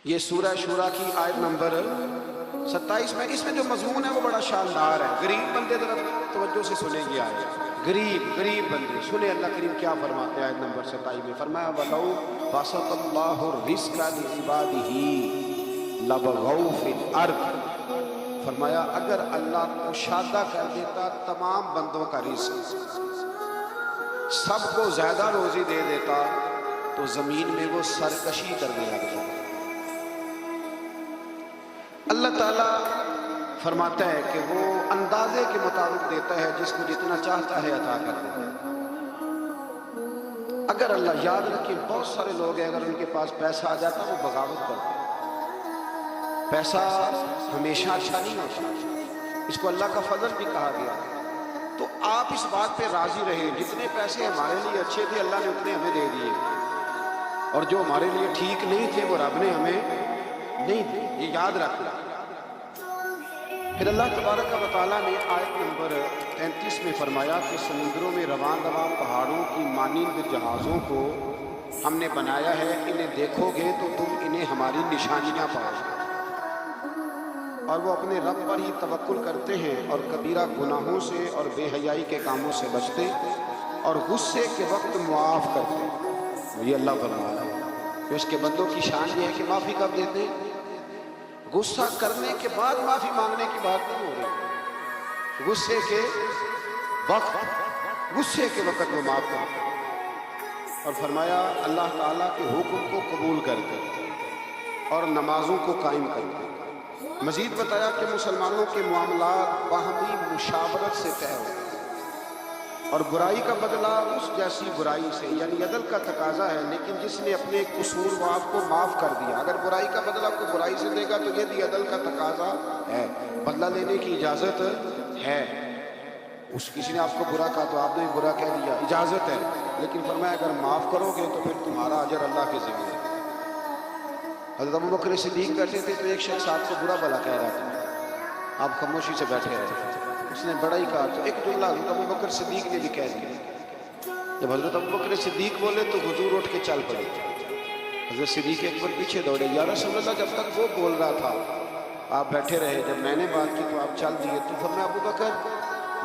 یہ سورہ شورا کی آیت نمبر 27 میں، اس میں جو مضمون ہے وہ بڑا شاندار ہے۔ غریب بندے ذرا توجہ سے سنیں گے آیت، غریب بندے سنیں اللہ کریم کیا فرماتے ہیں۔ آیت نمبر 27 میں فرمایا وَلَوْ بَسَطَ اللَّهُ الرِّزْقَ لِعِبَادِهِ لَبَغَوْا فِي الْأَرْضِ، فرمایا اگر اللہ کشادہ کر دیتا تمام بندوں کا رزق، سب کو زیادہ روزی دے دیتا تو زمین میں وہ سرکشی کرنے لگ جاتا۔ اللہ تعالیٰ فرماتا ہے کہ وہ اندازے کے مطابق دیتا ہے، جس کو جتنا چاہتا ہے عطا کر دیتا ہے۔ اگر اللہ یاد رکھے، بہت سارے لوگ ہیں اگر ان کے پاس پیسہ آ جاتا وہ بغاوت کرتے ہیں۔ پیسہ ہمیشہ اچھا نہیں ہوتا، اس کو اللہ کا فضل بھی کہا گیا۔ تو آپ اس بات پہ راضی رہے، جتنے پیسے ہمارے لیے اچھے تھے اللہ نے اتنے ہمیں دے دیے، اور جو ہمارے لیے ٹھیک نہیں تھے وہ رب نے ہمیں نہیں دے، یہ یاد رکھنا۔ پھر اللہ تبارک و تعالیٰ نے آیت نمبر 33 میں فرمایا کہ سمندروں میں رواں رواں پہاڑوں کی مانند جہازوں کو ہم نے بنایا ہے، انہیں دیکھو گے تو تم انہیں ہماری نشانیاں پاؤ گے، اور وہ اپنے رب پر ہی توکل کرتے ہیں اور کبیرہ گناہوں سے اور بے حیائی کے کاموں سے بچتے اور غصے کے وقت معاف کرتے۔ یہ اللہ فرما رہا ہے کہ اس کے بندوں کی شان یہ ہے کہ معافی کب دیتے ہیں؟ غصہ کرنے کے بعد معافی مانگنے کی بات نہیں ہو رہی، غصے کے وقت وہ معاف کرتے۔ اور فرمایا اللہ تعالیٰ کے حکم کو قبول کرتے اور نمازوں کو قائم کرتے۔ مزید بتایا کہ مسلمانوں کے معاملات باہمی مشاورت سے طے ہوتے ہیں، اور برائی کا بدلہ اس جیسی برائی سے، یعنی عدل کا تقاضا ہے، لیکن جس نے اپنے قصور وہ آپ کو معاف کر دیا، اگر برائی کا بدلہ کوئی برائی سے دے گا تو یہ بھی عدل کا تقاضا ہے، بدلہ لینے کی اجازت ہے۔ کسی نے آپ کو برا کہا تو آپ نے برا کہہ دیا، اجازت ہے، لیکن فرمایا اگر معاف کرو گے تو پھر تمہارا اجر اللہ کے ذمہ ہے۔ حضرت ابوبکر صدیق بیٹھے تھے تو ایک شخص آپ کو برا بھلا کہہ رہا تھا، آپ خاموشی سے بیٹھے رہے، اس نے بڑا ہی کہا تو ایک جملہ حضرت ابوبکر صدیق نے بھی کہہ دیا۔ جب حضرت ابوبکر صدیق بولے تو حضور اٹھ کے چل پڑے، حضرت صدیق اکبر پیچھے دوڑے، یا رسول اللہ جب تک وہ بول رہا تھا آپ بیٹھے رہے، جب میں نے بات کی تو آپ چل دیے۔ تو فرمایا ابوبکر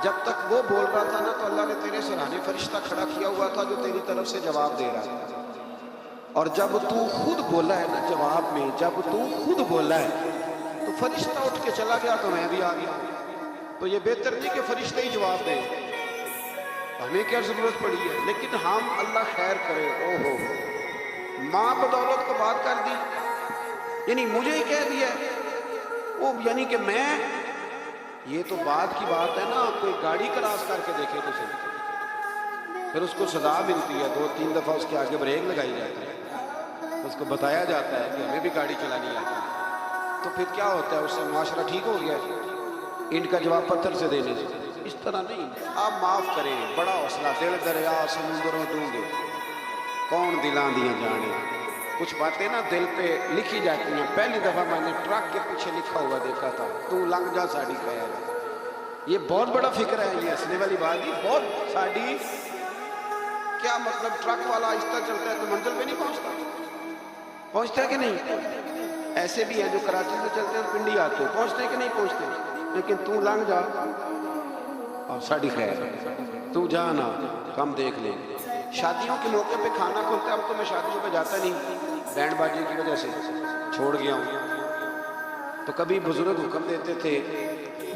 جب تک وہ بول رہا تھا نا تو اللہ نے تیرے سرانے فرشتہ کھڑا کیا ہوا تھا جو تیری طرف سے جواب دے رہا تھا، اور جب تو خود بولا ہے نا جواب میں، جب تو خود بولا ہے تو فرشتہ اٹھ کے چلا گیا تو میں بھی آ گیا، تو یہ بہتر نہیں کہ فرشتہ ہی جواب دیں، ہمیں کیا ضرورت پڑی ہے؟ لیکن ہم اللہ خیر کرے، او ہو ماں بدولت کو بات کر دی، یعنی مجھے ہی کہہ دیا وہ، یعنی کہ میں، یہ تو بات کی بات ہے نا، کوئی گاڑی کراس کر کے دیکھے تو صحیح، پھر اس کو سزا ملتی ہے، 2-3 دفعہ اس کے آگے بریک لگائی جاتی ہے، اس کو بتایا جاتا ہے کہ ہمیں بھی گاڑی چلانی آتی ہے، تو پھر کیا ہوتا ہے؟ اس سے معاشرہ ٹھیک ہو گیا ہے، اینٹ کا جواب پتھر سے دینے سے۔ اس طرح نہیں، آپ معاف کریں، بڑا حوصلہ، دل دریا سمندروں ڈونگے کون دلاں دیاں جانے۔ کچھ باتیں نا دل پہ لکھی جاتی ہیں۔ پہلی دفعہ میں نے ٹرک کے پیچھے لکھا ہوا دیکھا تھا، تو لنگ جا ساڑی خیر، یہ بہت بڑا فکر ہے، یہ ہنسنے والی بات نہیں، بہت ساڑی کیا مطلب؟ ٹرک والا آہستہ چلتا ہے تو منزل پہ نہیں پہنچتا ہے کہ نہیں؟ ایسے بھی ہیں جو کراچی سے چلتے ہیں پنڈی آتے، پہنچتے ہیں کہ نہیں پہنچتے؟ لیکن تو لنگ جا اور ساڑی خیر، تو جانا کم دیکھ لیں۔ شادیوں کے موقع پہ کھانا کھلتا ہے، اب تو میں شادیوں پہ جاتا نہیں، بینڈ باجے کی وجہ سے چھوڑ گیا ہوں، تو کبھی بزرگ حکم دیتے تھے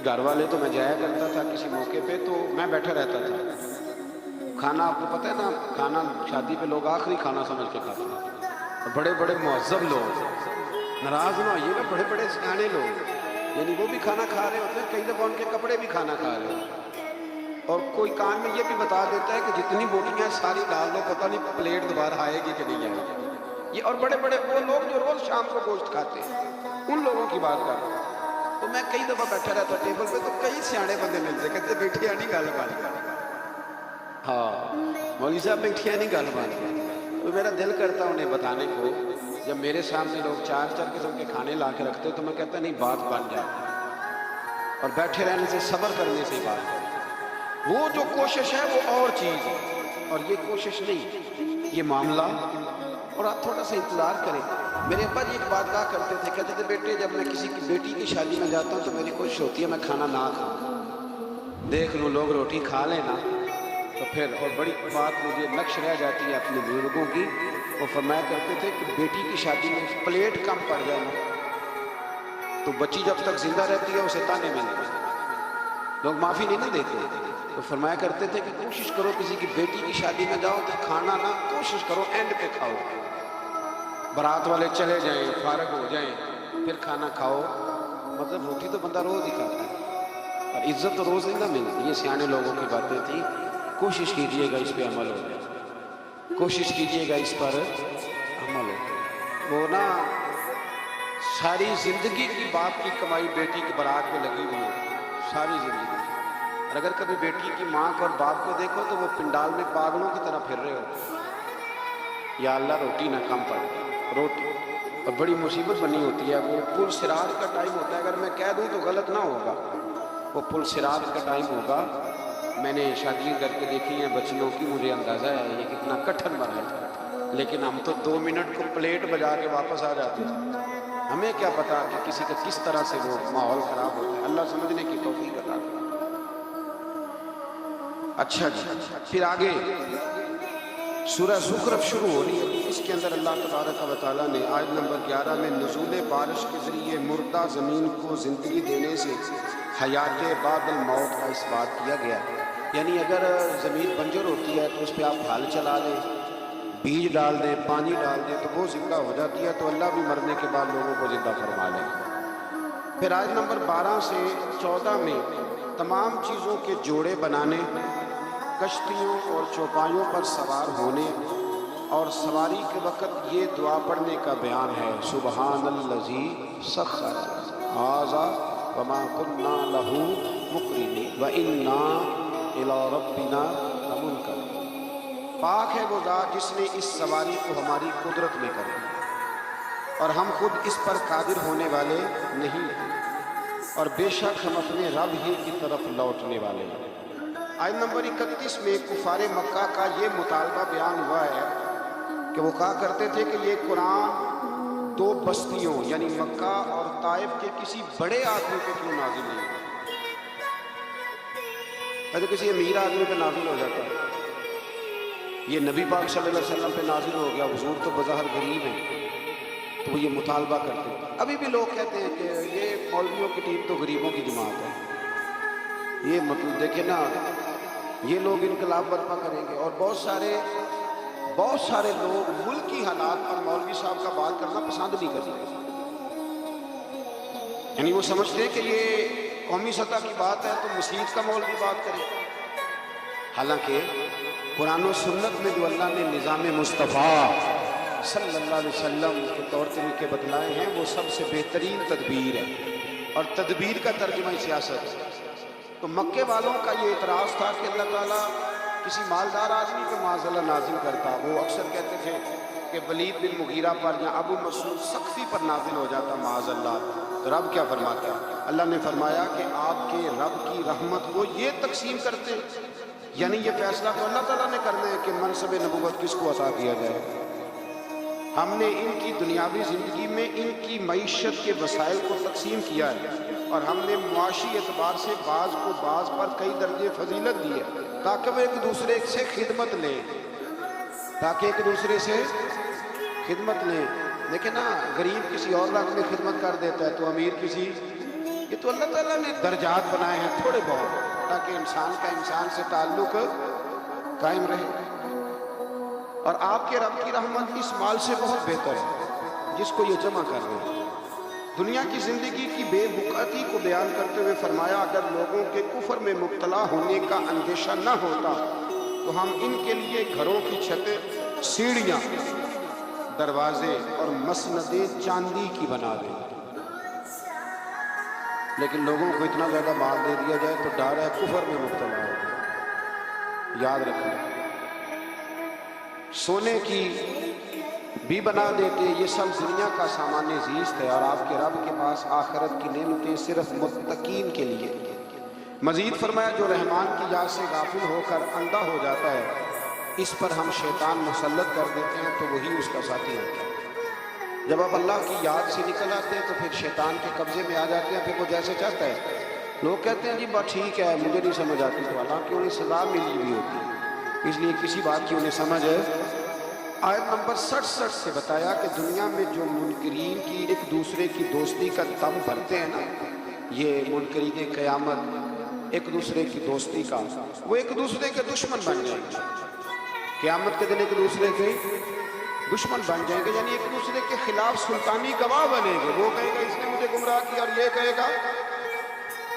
گھر والے تو میں جایا کرتا تھا کسی موقع پہ، تو میں بیٹھا رہتا تھا۔ کھانا آپ کو پتہ ہے نا، کھانا شادی پہ لوگ آخری کھانا سمجھ کے کھاتے ہیں، بڑے بڑے مہذب لوگ، ناراض نہ ہوئیے گا، بڑے بڑے سیانے لوگ، یعنی وہ بھی کھانا کھا رہے ہوتے ہیں، کئی دفعہ ان کے کپڑے بھی کھانا کھا رہے ہوتے ہیں، اور کوئی کان میں یہ بھی بتا دیتا ہے کہ جتنی بوٹیاں ساری ڈال دو، پتہ نہیں پلیٹ دوبارہ آئے گی کہ نہیں آئے گی۔ یہ اور بڑے بڑے وہ لوگ جو روز شام کو گوشت کھاتے ہیں، ان لوگوں کی بات کر رہا ہوں۔ تو میں کئی دفعہ بیٹھا رہتا ٹیبل پہ، تو کئی سیانے بندے ملتے، کہتے بیٹھیا نہیں گل بن گیا، ہاں مولوی صاحب بیٹھیا نہیں گل بن گیا۔ تو میرا دل کرتا انہیں بتانے کو، جب میرے سامنے لوگ 4 قسم کے کھانے لا کے رکھتے تو میں کہتا نہیں بات بن جاتی، اور بیٹھے رہنے سے صبر کرنے سے بات کرتے۔ وہ جو کوشش ہے وہ اور چیز ہے، اور یہ کوشش نہیں، یہ معاملہ اور آپ تھوڑا سا انتظار کریں. میرے ابا جی ایک بات کہا کرتے تھے, کہتے تھے بیٹے جب میں کسی کی بیٹی کی شادی میں جاتا ہوں تو میری کوشش ہوتی ہے میں کھانا نہ کھاؤں, دیکھ لوں لوگ روٹی کھا لیں نا تو پھر. اور بڑی بات مجھے نقش رہ جاتی ہے اپنے بزرگوں کی, وہ فرمایا کرتے تھے کہ بیٹی کی شادی میں پلیٹ کم پڑ جائے نا تو بچی جب تک زندہ رہتی ہے اسے تانے ملتے ہیں, لوگ معافی نہیں دیتے. تو فرمایا کرتے تھے کہ کوشش کرو کسی کی بیٹی کی شادی میں جاؤ تو کھانا نہ, کوشش کرو اینڈ پہ کھاؤ, بارات والے چلے جائیں فارغ ہو جائیں پھر کھانا کھاؤ. مطلب روٹی تو بندہ روز ہی کھاتا ہے اور عزت تو روز ہی نہ ملتی. یہ سیانے لوگوں کی باتیں تھیں. کوشش کیجئے گا اس پہ عمل ہو جائے, کوشش کیجئے گا اس پر عمل ہو. وہ نا ساری زندگی کی باپ کی کمائی بیٹی کی بارات پہ لگی ہوئی ہے, ساری زندگی. اور اگر کبھی بیٹی کی ماں کو اور باپ کو دیکھو تو وہ پنڈال میں پاگلوں کی طرح پھر رہے ہوتے, یا اللہ روٹی نہ کم پڑے روٹی. اور بڑی مصیبت بنی ہوتی ہے. وہ پل صراط کا ٹائم ہوتا ہے, اگر میں کہہ دوں تو غلط نہ ہوگا, وہ پل صراط کا ٹائم ہوگا. میں نے شادیاں کر کے دیکھی ہیں بچیوں کی, مجھے اندازہ ہے یہ کتنا کٹھن مرحلہ ہے, لیکن ہم تو 2 منٹ کو پلیٹ بجا کے واپس آ جاتے ہیں. ہمیں کیا پتا کہ کسی کا کس طرح سے وہ ماحول خراب ہوتا ہے. اللہ سمجھنے کی توفیق عطا کرے. اچھا جی, پھر آگے سورہ زخرف شروع ہو رہی ہے. اس کے اندر اللہ تبارک و تعالیٰ نے آیت نمبر 11 میں نزول بارش کے ذریعے مردہ زمین کو زندگی دینے سے حیات بعد الموت کا اس بات کیا گیا. یعنی اگر زمین بنجر ہوتی ہے تو اس پہ آپ ہل چلا لیں, بیج ڈال دیں, پانی ڈال دیں تو وہ زندہ ہو جاتی ہے. تو اللہ بھی مرنے کے بعد لوگوں کو زندہ فرما لے. پھر آیت نمبر 12 سے 14 میں تمام چیزوں کے جوڑے بنانے, کشتیوں اور چوپایوں پر سوار ہونے اور سواری کے وقت یہ دعا پڑھنے کا بیان ہے, سبحان الذی سخر ھذا وما كنا له مقرنین وانا الی ربنا لمنقلبون. پاک ہے وہ ذات جس نے اس سواری کو ہماری قدرت میں کرا اور ہم خود اس پر قادر ہونے والے نہیں ہیں, اور بے شک ہم اپنے رب ہی کی طرف لوٹنے والے ہیں. آیت نمبر 31 میں کفار مکہ کا یہ مطالبہ بیان ہوا ہے کہ وہ کہا کرتے تھے کہ یہ قرآن 2 بستیوں یعنی مکہ اور طائف کے کسی بڑے آدمی پہ کیوں نازل نہیں ہوا. تو کسی امیر آدمی پہ نازل ہو جاتا ہے, یہ نبی پاک صلی اللہ علیہ وسلم پہ نازل ہو گیا. حضور تو بظاہر غریب ہیں تو وہ یہ مطالبہ کرتے ہیں. ابھی بھی لوگ کہتے ہیں کہ یہ مولویوں کی ٹیم تو غریبوں کی جماعت ہے. یہ مطلب دیکھیں نا, یہ لوگ انقلاب برپا کریں گے. اور بہت سارے لوگ ملکی حالات پر مولوی صاحب کا بات کرنا پسند نہیں کرتے. یعنی وہ سمجھتے ہیں کہ یہ قومی سطح کی بات ہے تو مسجد کا مولوی بات کرے. حالانکہ قرآن و سنت میں جو اللہ نے نظام مصطفیٰ صلی اللہ علیہ وسلم کے طور طریقے بتلائے ہیں وہ سب سے بہترین تدبیر ہے, اور تدبیر کا ترجمہ سیاست ہے. تو مکے والوں کا یہ اعتراض تھا کہ اللہ تعالیٰ کسی مالدار آدمی کو معاذ اللہ نازل کرتا. وہ اکثر کہتے تھے کہ ولید بن مغیرہ پر یا ابو مسعود ثقفی پر نازل ہو جاتا معاذ اللہ. تو رب کیا فرماتا ہے؟ اللہ نے فرمایا کہ آپ کے رب کی رحمت کو یہ تقسیم کرتے ہیں, یعنی یہ فیصلہ تو اللہ تعالیٰ نے کرنا ہے کہ منصب نبوت کس کو عطا کیا جائے. ہم نے ان کی دنیاوی زندگی میں ان کی معیشت کے وسائل کو تقسیم کیا ہے, اور ہم نے معاشی اعتبار سے بعض کو بعض پر کئی درجے فضیلت دی ہے تاکہ وہ ایک دوسرے سے خدمت لیں, خدمت لیں. لیکن نا غریب کسی اور رنگ میں خدمت کر دیتا ہے تو امیر کسی. یہ تو اللہ تعالیٰ نے درجات بنائے ہیں تھوڑے بہت تاکہ انسان کا انسان سے تعلق قائم رہے. اور آپ کے رب کی رحمت اس مال سے بہت بہتر ہے جس کو یہ جمع کر رہے ہیں. دنیا کی زندگی کی بے بکاتی کو بیان کرتے ہوئے فرمایا اگر لوگوں کے کفر میں مبتلا ہونے کا اندیشہ نہ ہوتا تو ہم ان کے لیے گھروں کی چھتیں, سیڑھیاں, دروازے اور مسندیں چاندی کی بنا دیں. لیکن لوگوں کو اتنا زیادہ مال دے دیا جائے تو ڈر ہے کفر میں مبتلا ہو جائے. یاد رکھیں سونے کی بھی بنا دیتے, یہ سب دنیا کا سامان زیست ہے, اور آپ کے رب کے پاس آخرت کی نعمتیں صرف متقین کے لیے. مزید فرمایا جو رحمان کی یاد سے غافل ہو کر اندھا ہو جاتا ہے اس پر ہم شیطان مسلط کر دیتے ہیں تو وہی اس کا ساتھی ہوتا ہے۔ جب آپ اللہ کی یاد سے نکل آتے ہیں تو پھر شیطان کے قبضے میں آ جاتے ہیں، پھر وہ جیسے چاہتا ہے۔ لوگ کہتے ہیں جی بات ٹھیک ہے، مجھے نہیں سمجھ آتی، تو اللہ کی انہیں سزا ملی بھی ہوتی ہے، اس لیے کسی بات کی انہیں سمجھ ہے۔ آیت نمبر 67 سے بتایا کہ دنیا میں جو منکرین کی ایک دوسرے کی دوستی کا دم بھرتے ہیں نا، یہ منکرین قیامت ایک دوسرے کی دوستی کا، وہ ایک دوسرے کے دشمن بن جائیں گے۔ قیامت کے دن ایک دوسرے کے دشمن بن جائیں گے، یعنی ایک دوسرے کے خلاف سلطانی گواہ بنیں گے۔ وہ کہے گا اس نے مجھے گمراہ کیا، اور یہ کہے گا۔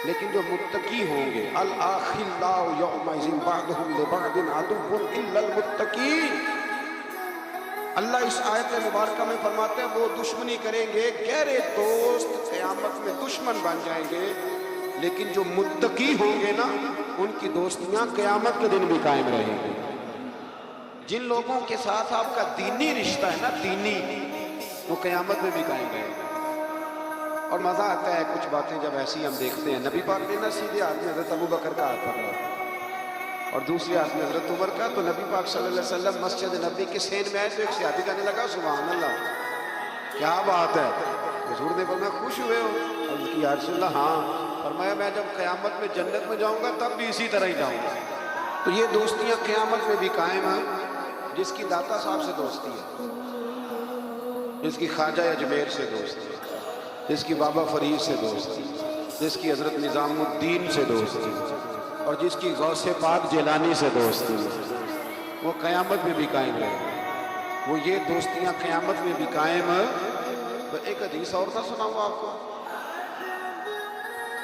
لیکن جو متقی ہوں گے، الْأَخِلَّاءُ يَوْمَئِذٍ بَعْضُهُمْ لِبَعْضٍ عَدُوٌّ إِلَّا الْمُتَّقِينَ۔ اللہ اس آیت مبارکہ میں فرماتے ہیں وہ دشمنی کریں گے، گہرے دوست قیامت میں دشمن بن جائیں گے، لیکن جو متقی ہوں گے نا، ان کی دوستیاں قیامت کے دن بھی قائم رہیں گی۔ جن لوگوں کے ساتھ آپ کا دینی رشتہ ہے نا، دینی، وہ قیامت میں بھی قائم رہے گا۔ اور مزہ آتا ہے کچھ باتیں جب ایسی ہم دیکھتے ہیں۔ نبی پاک نے نا سیدھے ہاتھ میں حضرت ابو بکر کا ہاتھ پکڑا اور دوسرے ہاتھ میں حضرت عمر کا، تو نبی پاک صلی اللہ علیہ وسلم مسجد نبی کے سین میں آئے تو ایک صحابی کہنے لگا سبحان اللہ، کیا بات ہے؟ حضور نے فرمایا خوش ہوئے ہو؟ عرض کی یا رسول اللہ ہاں۔ فرمایا میں جب قیامت میں جنت میں جاؤں گا تب بھی اسی طرح ہی جاؤں گا۔ تو یہ دوستیاں قیامت میں بھی قائم ہیں۔ جس کی داتا صاحب سے دوستی ہے، جس کی خواجہ اجمیر سے دوستی ہے، جس کی بابا فرید سے دوستی، جس کی حضرت نظام الدین سے دوستی، اور جس کی غوث پاک جیلانی سے دوستی، وہ قیامت میں بھی قائم رہے۔ وہ یہ دوستیاں قیامت میں بھی قائم ہیں۔ تو ایک حدیث اور نہ سناؤں آپ کو؟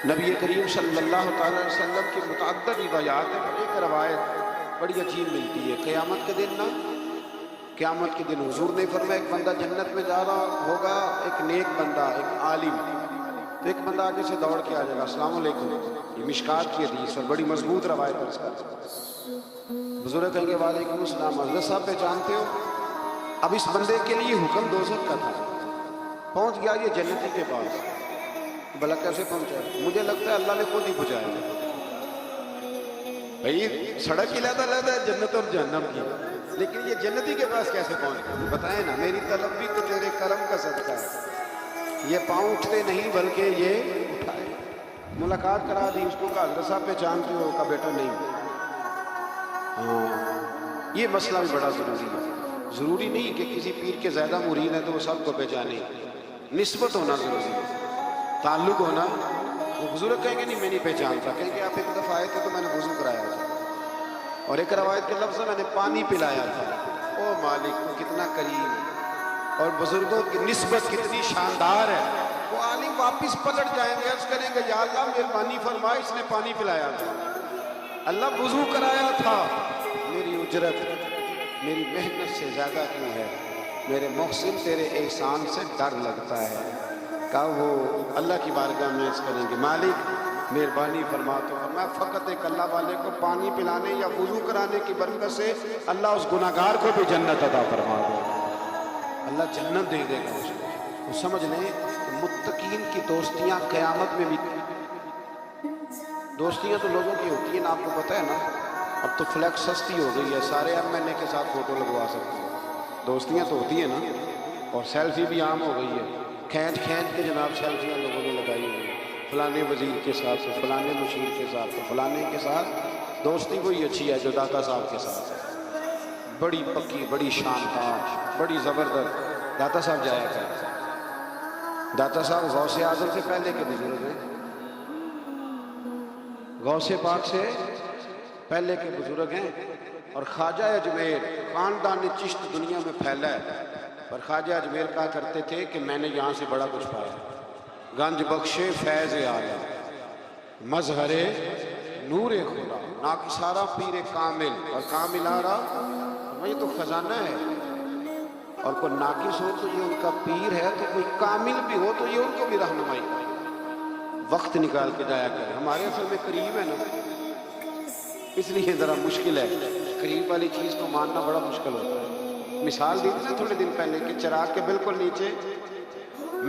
نبی کریم صلی اللہ تعالی علیہ وسلم کی متعدد روایات ہیں، ایک روایت بڑی عجیب ملتی ہے۔ قیامت کے دن نا، قیامت کے دن حضور نے فرمایا ایک بندہ جنت میں جا رہا ہوگا، ایک نیک بندہ، ایک عالم، تو ایک بندہ آگے سے دوڑ کے آ جائے گا، السلام علیکم۔ یہ مشکات کی حدیث اور بڑی مضبوط روایت ہے اس کا۔ بزرگ کہیں گے وعلیکم السلام، حضرت صاحب پہچانتے ہو؟ اب اس بندے کے لیے حکم دوزخ کا تھا، پہنچ گیا یہ جنتی کے پاس۔ بھلا کیسے پہنچا؟ مجھے لگتا ہے اللہ نے خود ہی پہنچایا۔ بھئی سڑک علیحدہ علیحدہ ہے جنت اور جہنم کی، لیکن یہ جنتی کے پاس کیسے پہنچ گئے؟ بتائیں نا، میری طلب بھی تو تیرے کرم کا صدقہ ہے۔ یہ پاؤں اٹھتے نہیں بلکہ یہ اٹھائے۔ ملاقات کرا دی اس کو، کہا حضرت صاحب پہچانتے ہو؟ کا بیٹا نہیں۔ ہاں، یہ مسئلہ بھی بڑا ضروری ہے۔ ضروری نہیں کہ کسی پیر کے زیادہ مرید ہے تو وہ سب کو پہچانے، نسبت ہونا ضروری ہے، تعلق ہونا۔ وہ بزرگ کہیں گے نہیں میں نہیں پہچانتا، کہیں گے آپ ایک دفعہ آئے تھے تو میں نے وضو کرایا تھا، اور ایک روایت کے لفظ میں نے پانی پلایا تھا۔ او مالک کتنا کریم ہے، اور بزرگوں کی نسبت کتنی شاندار ہے۔ وہ عالم واپس پلٹ جائیں گے، عرض کریں گے یا اللہ مہربانی فرما، اس نے پانی پلایا تھا، اللہ وضو کرایا تھا، میری اجرت میری محنت سے زیادہ کیوں ہے؟ میرے محسن تیرے احسان سے ڈر لگتا ہے۔ کہا وہ اللہ کی بارگاہ میں عرض کریں گے مالک مہربانی فرما، تو فرمایا فقط ایک اللہ والے کو پانی پلانے یا وضو کرانے کی برکت سے اللہ اس گناہگار کو بھی جنت عطا فرما دے، اللہ جنت دے دے گا اس کو۔ تو سمجھ لیں کہ متقین کی دوستیاں قیامت میں بھی، دوستیاں تو لوگوں کی ہوتی ہیں نا، آپ کو پتہ ہے نا، اب تو فلیکس سستی ہو گئی ہے، سارے MLA کے ساتھ فوٹو لگوا سکتے ہیں۔ دوستیاں تو ہوتی ہیں نا، اور سیلفی بھی عام ہو گئی ہے، کھینچ کھینچ کے جناب سیلفیاں لوگوں نے لگائی ہوئی ہیں، فلانے وزیر کے ساتھ، تو فلانے مشیر کے ساتھ، تو فلانے کے ساتھ۔ دوستی وہی اچھی ہے جو داتا صاحب کے ساتھ ہے، بڑی پکی، بڑی شاندار، بڑی زبردست۔ داتا صاحب جایا کرتے، داتا صاحب غوث اعظم سے پہلے کے بزرگ ہیں، غوث پاک سے پہلے کے بزرگ ہیں، اور خواجہ اجمیر خاندان چشت دنیا میں پھیلا ہے، پر خواجہ اجمیر کہا کرتے تھے کہ میں نے یہاں سے بڑا کچھ پایا، گنج بخشے فیض عالم، مظہر نور خدا، ناکسارا پیر کامل، اور کامل آرا یہ تو خزانہ ہے، اور کوئی ناقص ہو تو یہ ان کا پیر ہے، تو کوئی کامل بھی ہو تو یہ ان کو بھی رہنمائی کرے۔ وقت نکال کے جایا کرے، ہمارے اصل میں قریب ہے نا، اس لیے ذرا مشکل ہے، قریب والی چیز کو ماننا بڑا مشکل ہوتا ہے۔ مثال دی تھی نا تھوڑے دن پہلے کہ چراغ کے بالکل نیچے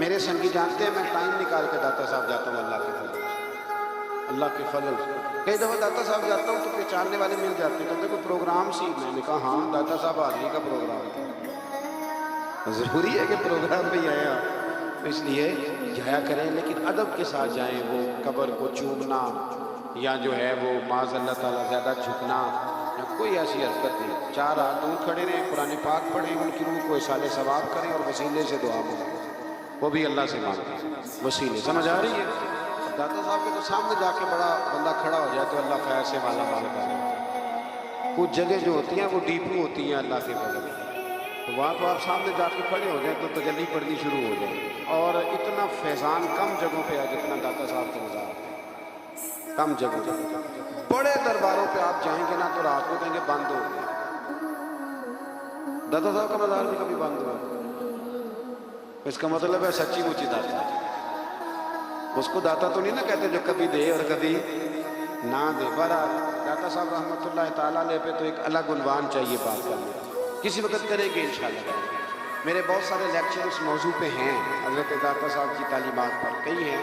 میرے سنگی جانتے ہیں میں ٹائم نکال کے داتا صاحب جاتا ہوں اللہ کے فضل سے، اللہ کے فضل سے۔ کئی دفعہ داتا صاحب جاتا ہوں تو پہچاننے والے مل جاتے ہیں، کہتے کوئی پروگرام سی؟ میں نے کہا ہاں داتا صاحب حاضری کا پروگرام تھا، ضروری ہے کہ پروگرام پہ ہی آئے آپ، تو اس لیے جایا کریں لیکن ادب کے ساتھ جائیں۔ وہ قبر کو چومنا یا جو ہے وہ معاذ اللہ تعالیٰ زیادہ جھکنا یا کوئی ایسی حرکت نہیں۔ چار ہاتھ دور کھڑے رہیں، قرآن پاک پڑھیں، ان کی روح کو اصالِ ثواب کریں اور وسیلے سے دعا مانگیں، وہ بھی اللہ سے مانگیں وسیلے۔ سمجھ آ رہی ہے؟ داتا صاحب کے تو سامنے جا کے بڑا بندہ کھڑا ہو جائے تو اللہ خیر سے مالا مال کر دے۔ کچھ جگہ جو ہوتی ہیں وہ ڈیپو ہوتی ہیں اللہ کے فضل سے، تو وہاں تو آپ سامنے جا کے کھڑے ہو جائیں تو تجلی پڑنی شروع ہو جائے، اور اتنا فیضان کم جگہوں پہ ہے جتنا داتا صاحب کے مزار پہ، کم جگہوں پہ۔ بڑے درباروں پہ آپ جائیں گے نا تو رات کو کہیں گے بند ہو گیا۔ داتا صاحب کا مزار بھی کبھی بند ہوا، اس کا مطلب ہے سچی مچی داتا ہے۔ اس کو داتا تو نہیں نا کہتے جو کبھی دے اور کبھی نہ دے۔ برا داتا صاحب رحمۃ اللہ تعالیٰ علیہ پہ تو ایک الگ عنوان چاہیے بات کرنے، کسی وقت کریں گے انشاءاللہ۔ میرے بہت سارے لیکچر اس موضوع پہ ہیں، حضرت داتا صاحب کی تعلیمات پر کئی ہیں،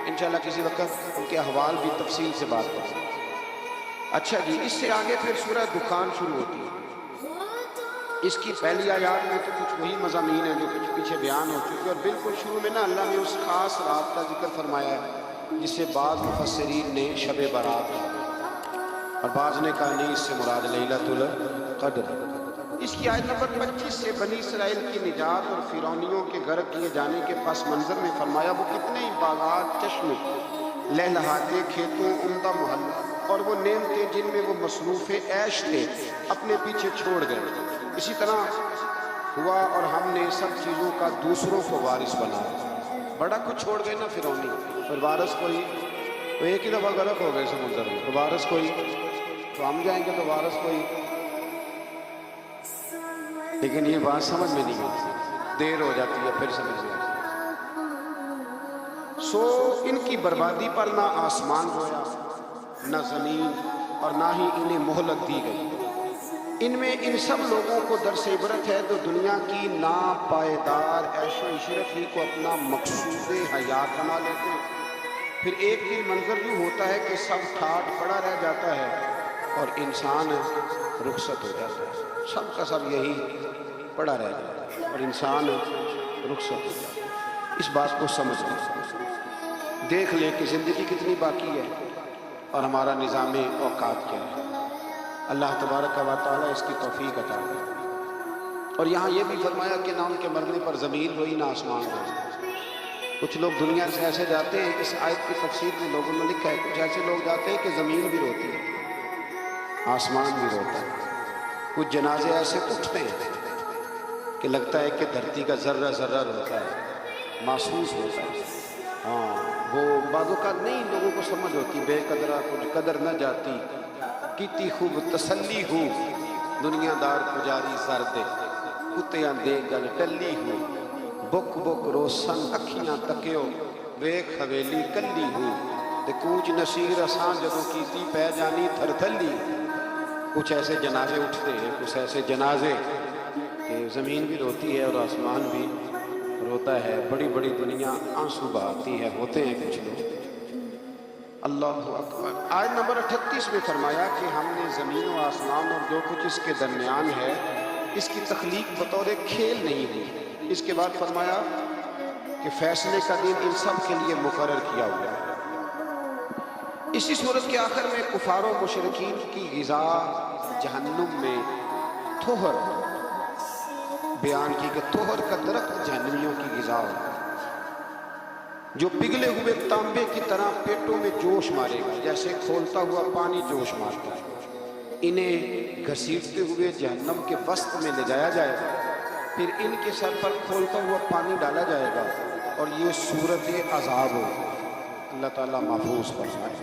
انشاءاللہ کسی وقت ان کے احوال بھی تفصیل سے بات کریں گے۔ اچھا جی، اس سے آگے پھر سورہ دخان شروع ہوتی ہے۔ اس کی پہلی آیات میں تو کچھ وہی مضامین ہیں جو کچھ پیچھے بیان ہو چکے، اور بالکل شروع میں نا اللہ نے اس خاص رات کا ذکر فرمایا ہے جسے بعض مفسرین نے شب برات اور بعض نے کہا نہیں اس سے مراد لیلۃ القدر۔ اس کی آیت نمبر 25 سے بنی اسرائیل کی نجات اور فرعونیوں کے غرق کیے جانے کے پس منظر میں فرمایا وہ کتنے ہی باغات، چشمے، لہلہاتے، کھیتوں، عمدہ محلہ اور وہ نعمتیں جن میں وہ مصروف عیش تھے اپنے پیچھے چھوڑ گئے۔ اسی طرح ہوا اور ہم نے سب چیزوں کا دوسروں کو وارث بنایا۔ بڑا کچھ چھوڑ گئے نا فرعونی، پھر وارث کوئی، تو ایک ہی دفعہ غرق ہو گئے سمندر میں، تو وارث کوئی، تو ہم جائیں گے تو وارث کوئی۔ لیکن یہ بات سمجھ میں نہیں آتی، دیر ہو جاتی ہے پھر سمجھ میں آتی۔ سو ان کی بربادی پر نہ آسمان رویا، نہ زمین، اور نہ ہی انہیں مہلت دی گئی۔ ان میں ان سب لوگوں کو درس عبرت ہے جو دنیا کی ناپائیدار عیش و عشرت ہی کو اپنا مقصود حیات بنا لیتے ہیں۔ پھر ایک دن منظر یوں ہوتا ہے کہ سب ٹھاٹ پڑا رہ جاتا ہے اور انسان رخصت ہو جاتا ہے۔ سب کا سب یہی پڑا رہ جاتا ہے اور انسان رخصت ہو جاتا ہے۔ اس بات کو سمجھ لیں، دیکھ لیں کہ زندگی کتنی باقی ہے اور ہمارا نظام اوقات کیا ہے۔ اللہ تبارک و تعالیٰ اس کی توفیق عطا کرے۔ اور یہاں یہ بھی فرمایا کہ نہ ان کے مرنے پر زمین روئی نہ آسمان روئی۔ کچھ لوگ دنیا سے ایسے جاتے ہیں، اس آیت کی تفسیر میں لوگوں نے لکھا ہے کچھ ایسے لوگ جاتے ہیں کہ زمین بھی روتی ہے، آسمان بھی روتا ہے۔ کچھ جنازے ایسے اٹھتے ہیں کہ لگتا ہے کہ دھرتی کا ذرہ ذرہ روتا ہے، محسوس ہوتا ہے۔ ہاں، وہ بعض اوقات نہیں لوگوں کو سمجھ ہوتی، بے قدرہ کچھ قدر نہ جاتی، کیتی خوب تسلی ہو، دنیا دار پجاری زردے، کتیاں دے گل ٹلی ہو، بک بک روسن اکھیاں تکیو، ویکھ حویلی کلی ہو، تے کوچ نشیر اساں جدوں کیتی پہ جانی تھر تھلی۔ کچھ ایسے جنازے اٹھتے ہیں، کچھ ایسے جنازے کہ زمین بھی روتی ہے اور آسمان بھی روتا ہے، بڑی بڑی دنیا آنسو بہاتی ہے، ہوتے ہیں کچھ لوگ۔ اللہ اکبر۔ آیت نمبر 38 میں فرمایا کہ ہم نے زمین و آسمان اور جو کچھ اس کے درمیان ہے اس کی تخلیق بطور کھیل نہیں ہوئی۔ اس کے بعد فرمایا کہ فیصلے کا دن ان سب کے لیے مقرر کیا ہوا ہے۔ اسی صورت کے آخر میں کفار و مشرکین کی غذا جہنم میں تھوہر بیان کی کہ تھوہر کا درخت جہنمیوں کی غذا ہوگا جو پگھلے ہوئے تانبے کی طرح پیٹوں میں جوش مارے گا، جیسے کھولتا ہوا پانی جوش مارتا ہے۔ انہیں گھسیٹتے ہوئے جہنم کے وسط میں لے جایا جائے گا، پھر ان کے سر پر کھولتا ہوا پانی ڈالا جائے گا اور یہ صورت عذاب ہوگی۔ اللہ تعالیٰ محفوظ فرمائے۔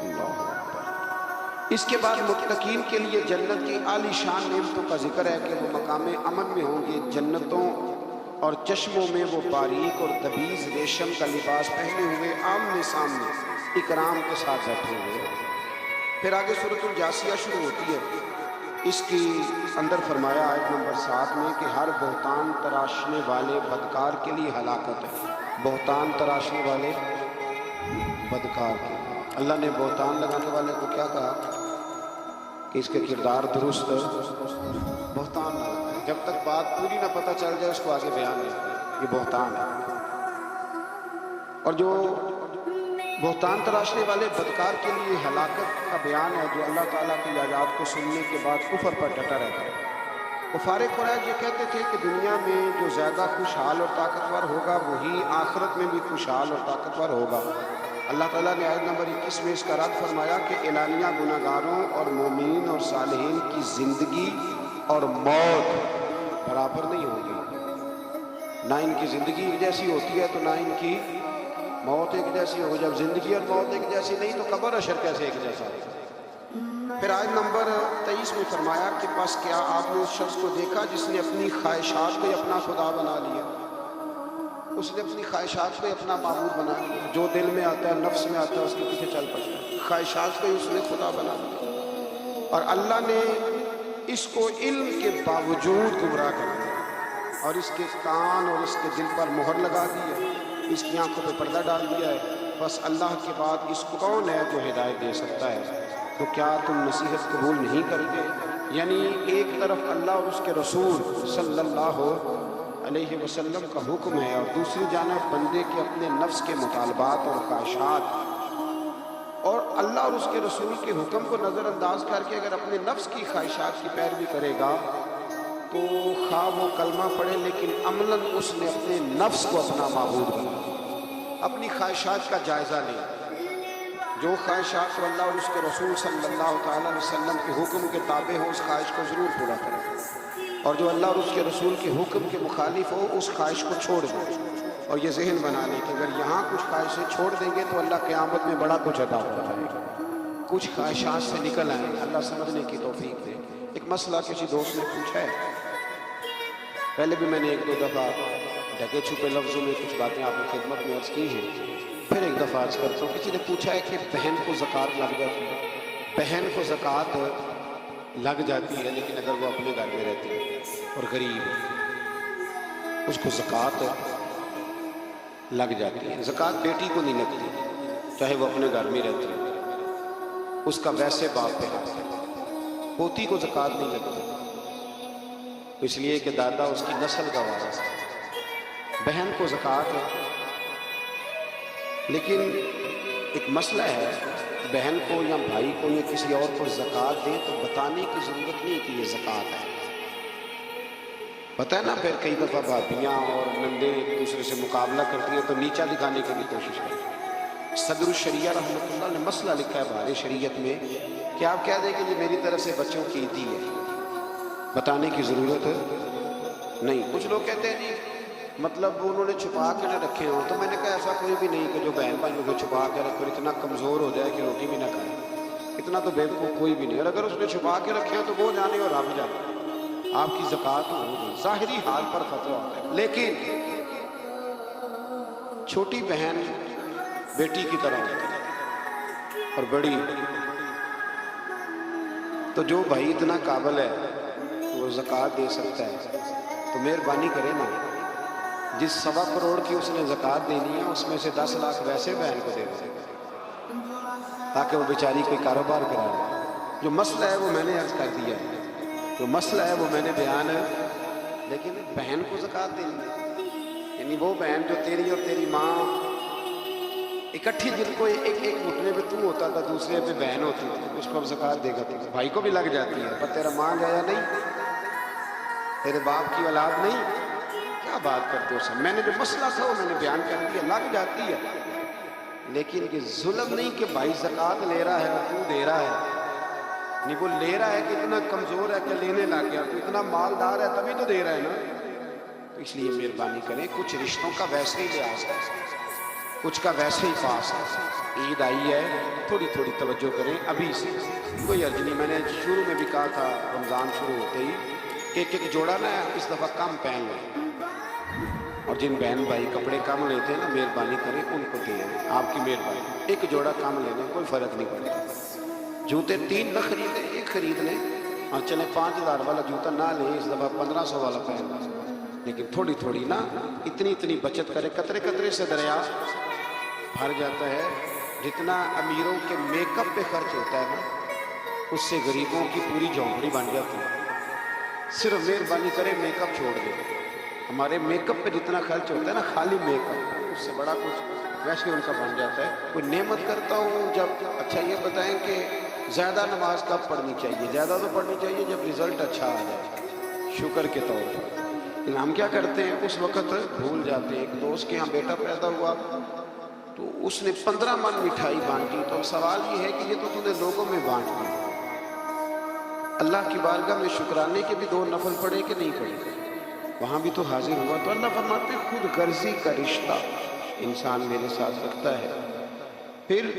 اللہ اکبر۔ اس کے بعد متقین کے لیے جنت کی عالی شان نعمتوں کا ذکر ہے کہ وہ مقام امن میں ہوں گے۔ جنتوں اور چشموں میں وہ باریک اور دبیز ریشم کا لباس پہنے ہوئے آمنے سامنے اکرام کے ساتھ بیٹھے ہوئے۔ پھر آگے سورۃ الجاثیہ شروع ہوتی ہے۔ اس کی اندر فرمایا آیت نمبر 7 میں کہ ہر بہتان تراشنے والے بدکار کے لیے ہلاکت ہے۔ بہتان تراشنے والے بدکار کے لیے اللہ نے بہتان لگانے والے کو کیا کہا کہ اس کے کردار درست بہتان نہ لگائے، جب تک بات پوری نہ پتہ چل جائے اس کو آگے بیان نہیں کرے، یہ بہتان ہے۔ اور جو بہتان تراشنے والے بدکار کے لیے ہلاکت کا بیان ہے، جو اللہ تعالیٰ کی آیات کو سننے کے بعد کفر پر ڈٹا رہتا ہے۔ کفار قریش یہ کہتے تھے کہ دنیا میں جو زیادہ خوشحال اور طاقتور ہوگا وہی آخرت میں بھی خوشحال اور طاقتور ہوگا۔ اللہ تعالیٰ نے آیت نمبر 21 میں اس کا رد فرمایا کہ اعلانیہ گناہگاروں اور مومنین اور صالحین کی زندگی اور موت برابر نہیں ہوگی، نہ ان کی زندگی ایک جیسی ہوتی ہے تو نہ ان کی موت ایک جیسی ہوگی۔ جب زندگی اور موت ایک جیسی نہیں تو قبر حشر کیسے ایک جیسا ہوگا؟ پھر آیت نمبر 23 میں فرمایا کہ بس کیا آپ نے اس شخص کو دیکھا جس نے اپنی خواہشات کو اپنا خدا بنا لیا؟ اس نے اپنی خواہشات کو اپنا معبود بنا لیا، جو دل میں آتا ہے نفس میں آتا ہے اس کے پیچھے چل پڑتا ہے، خواہشات کو اس نے خدا بنا لیا، اور اللہ نے اس کو علم کے باوجود گمراہ کر دیا اور اس کے کان اور اس کے دل پر مہر لگا دی ہے، اس کی آنکھوں پہ پردہ ڈال دیا ہے۔ بس اللہ کے بعد اس کو کون ہے جو ہدایت دے سکتا ہے؟ تو کیا تم نصیحت قبول نہیں کرتے؟ یعنی ایک طرف اللہ اور اس کے رسول صلی اللہ علیہ وسلم کا حکم ہے، اور دوسری جانب بندے کے اپنے نفس کے مطالبات اور خواہشات، اور اللہ اور اس کے رسول کے حکم کو نظر انداز کر کے اگر اپنے نفس کی خواہشات کی پیروی کرے گا تو خواہ وہ کلمہ پڑھے لیکن عملاً اس نے اپنے نفس کو اپنا معبود بنا، اپنی خواہشات کا جائزہ لے، جو خواہشات کو اللہ اور اس کے رسول صلی اللہ تعالیٰ علیہ وسلم کے حکم کے تابع ہو اس خواہش کو ضرور پورا کرے، اور جو اللہ اور اس کے رسول کے حکم کے مخالف ہو اس خواہش کو چھوڑ دیں، اور یہ ذہن بنا لیں کہ اگر یہاں کچھ خواہشیں چھوڑ دیں گے تو اللہ قیامت میں بڑا کچھ عطا فرمائے گا۔ کچھ خواہشات سے نکل آئیں، اللہ سمجھنے کی توفیق دے۔ ایک مسئلہ کسی دوست نے پوچھا ہے، پہلے بھی میں نے ایک دو دفعہ ڈھکے چھپے لفظوں میں کچھ باتیں آپ کی خدمت میں عرض کی ہیں، پھر ایک دفعہ عرض کرتا ہوں۔ کسی نے پوچھا ہے کہ بہن کو زکوٰۃ لگ جاتی ہے، بہن کو زکوٰۃ لگ جاتی ہے لیکن اگر وہ اپنے گھر میں رہتی ہے اور غریب ہے اس کو زکوٰۃ لگ جاتی ہے۔ زکوٰۃ بیٹی کو نہیں لگتی چاہے وہ اپنے گھر میں رہتی ہے، اس کا ویسے باپ پہ حق ہے۔ پوتی کو زکوٰۃ نہیں لگتی اس لیے کہ دادا اس کی نسل کا وارث ہے۔ بہن کو زکوٰۃ ہے، لیکن ایک مسئلہ ہے، بہن کو یا بھائی کو یا کسی اور کو زکوٰۃ دیں تو بتانے کی ضرورت نہیں کہ یہ زکوٰۃ ہے۔ پتہ ہے نا، پھر کئی دفعہ بھابیاں اور نندے ایک دوسرے سے مقابلہ کرتی ہیں تو نیچا دکھانے کی بھی کوشش کرتی ہیں۔ صدر الشریعہ رحمۃ اللہ نے مسئلہ لکھا ہے بہار شریعت میں کہ آپ کہہ دیں کہ یہ میری طرف سے بچوں کی عیدی ہے، بتانے کی ضرورت نہیں۔ کچھ لوگ کہتے ہیں جی مطلب انہوں نے چھپا کے نہ رکھے ہوں، تو میں نے کہا ایسا کوئی بھی نہیں کہ جو بہن بھائیوں کو چھپا کے رکھے اور اتنا کمزور ہو جائے کہ روٹی بھی نہ کھائے، اتنا تو بیوقوف کوئی بھی نہیں، اور اگر اس نے چھپا کے رکھے ہیں تو وہ جانے اور آپ جانے، آپ کی زکوٰۃ ہوگی، ظاہری حال پر خطرہ ہوتا ہے۔ لیکن چھوٹی بہن بیٹی کی طرح ہوتی ہے اور بڑی، تو جو بھائی اتنا قابل ہے وہ زکوٰۃ دے سکتا ہے تو مہربانی کرے نا، جس 1.25 کروڑ کی اس نے زکوٰۃ دینی ہے اس میں سے 10 لاکھ ویسے بہن کو دے دے تاکہ وہ بیچاری کوئی کاروبار کرا لے۔ جو مسئلہ ہے وہ میں نے عرض کر دیا ہے، جو مسئلہ ہے وہ میں نے بیان ہے، لیکن بہن کو زکوٰۃ دینی ہے، یعنی وہ بہن جو تیری اور تیری ماں اکٹھی، جن کو ایک گھٹنے پہ تو ہوتا تھا دوسرے پہ بہن ہوتی تھی، اس کو اب زکوٰۃ دے گا تو بھائی کو بھی لگ جاتی ہے، پر تیرا ماں گیا نہیں، تیرے باپ کی اولاد نہیں، کیا بات کرتے ہو سب۔ میں نے جو مسئلہ تھا وہ میں نے بیان کر دیا، لگ جاتی ہے، لیکن یہ ظلم نہیں کہ بھائی زکوٰۃ لے رہا ہے اور تو دے رہا ہے، نہیں وہ لے رہا ہے کہ اتنا کمزور ہے کہ لینے لگ گیا، تو اتنا مالدار ہے تبھی تو دے رہا ہے نا۔ تو اس لیے مہربانی کریں، کچھ رشتوں کا ویسے ہی لحاظ ہے، کچھ کا ویسے ہی پاس ہے۔ عید آئی ہے، تھوڑی تھوڑی توجہ کریں ابھی سے، کوئی عرض نہیں۔ میں نے شروع میں بھی کہا تھا رمضان شروع ہوتے ہی ایک جوڑا نا اس دفعہ کم پہن لیں، اور جن بہن بھائی کپڑے کم لیتے ہیں نا مہربانی کریں ان کو دیں، آپ کی مہربانی، ایک جوڑا کم لے لیں، کوئی فرق نہیں پڑتا۔ جوتے 3 نہ خریدیں، ایک خرید لیں، اور چلیں 5000 والا جوتا نہ لیں، اس دفعہ 1500 والا پہن لیں، لیکن تھوڑی تھوڑی نا اتنی بچت کرے، قطرے قطرے سے دریا بھر جاتا ہے۔ جتنا امیروں کے میک اپ پہ خرچ ہوتا ہے نا، اس سے غریبوں کی پوری جھونپڑی بن جاتی ہے۔ صرف مہربانی کرے میک اپ چھوڑ دے۔ ہمارے میک اپ پہ جتنا خرچ ہوتا ہے نا، خالی میک اپ، اس سے بڑا کچھ ویسے ان کا بن جاتا ہے۔ کوئی نعمت کرتا ہوں جب، اچھا یہ بتائیں کہ زیادہ نماز کب پڑھنی چاہیے؟ زیادہ تو پڑھنی چاہیے جب رزلٹ اچھا آ جائے، شکر کے طور پر۔ لیکن ہم کیا کرتے ہیں، اس وقت بھول جاتے ہیں۔ ایک دوست کے یہاں بیٹا پیدا ہوا تو اس نے 15 من مٹھائی بانٹی، تو سوال یہ ہے کہ یہ تو نے لوگوں میں بانٹ دی، اللہ کی بارگاہ میں شکرانے کے بھی 2 نفل پڑے کہ نہیں پڑے؟ وہاں بھی تو حاضر ہوا۔ تو اللہ فرماتے ہیں خود غرضی کا رشتہ انسان میرے ساتھ رکھتا ہے۔ پھر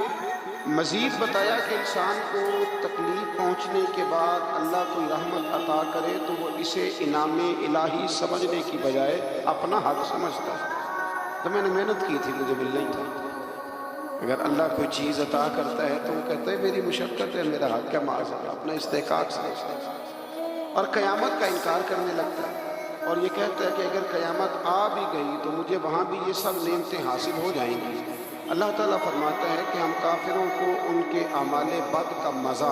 مزید بتایا کہ انسان کو تکلیف پہنچنے کے بعد اللہ کوئی رحمت عطا کرے تو وہ اسے انعام الہی سمجھنے کی بجائے اپنا حق سمجھتا ہے۔ تو میں نے محنت کی تھی، مجھے مل نہیں تھا۔ اگر اللہ کوئی چیز عطا کرتا ہے تو وہ کہتا ہے میری مشقت ہے، میرا حق ہے، معاذ اللہ، اپنا استحقاق سمجھتا ہے اور قیامت کا انکار کرنے لگتا ہے، اور یہ کہتا ہے کہ اگر قیامت آ بھی گئی تو مجھے وہاں بھی یہ سب نعمتیں حاصل ہو جائیں گی۔ اللہ تعالیٰ فرماتا ہے کہ ہم کافروں کو ان کے اعمال بد کا مزہ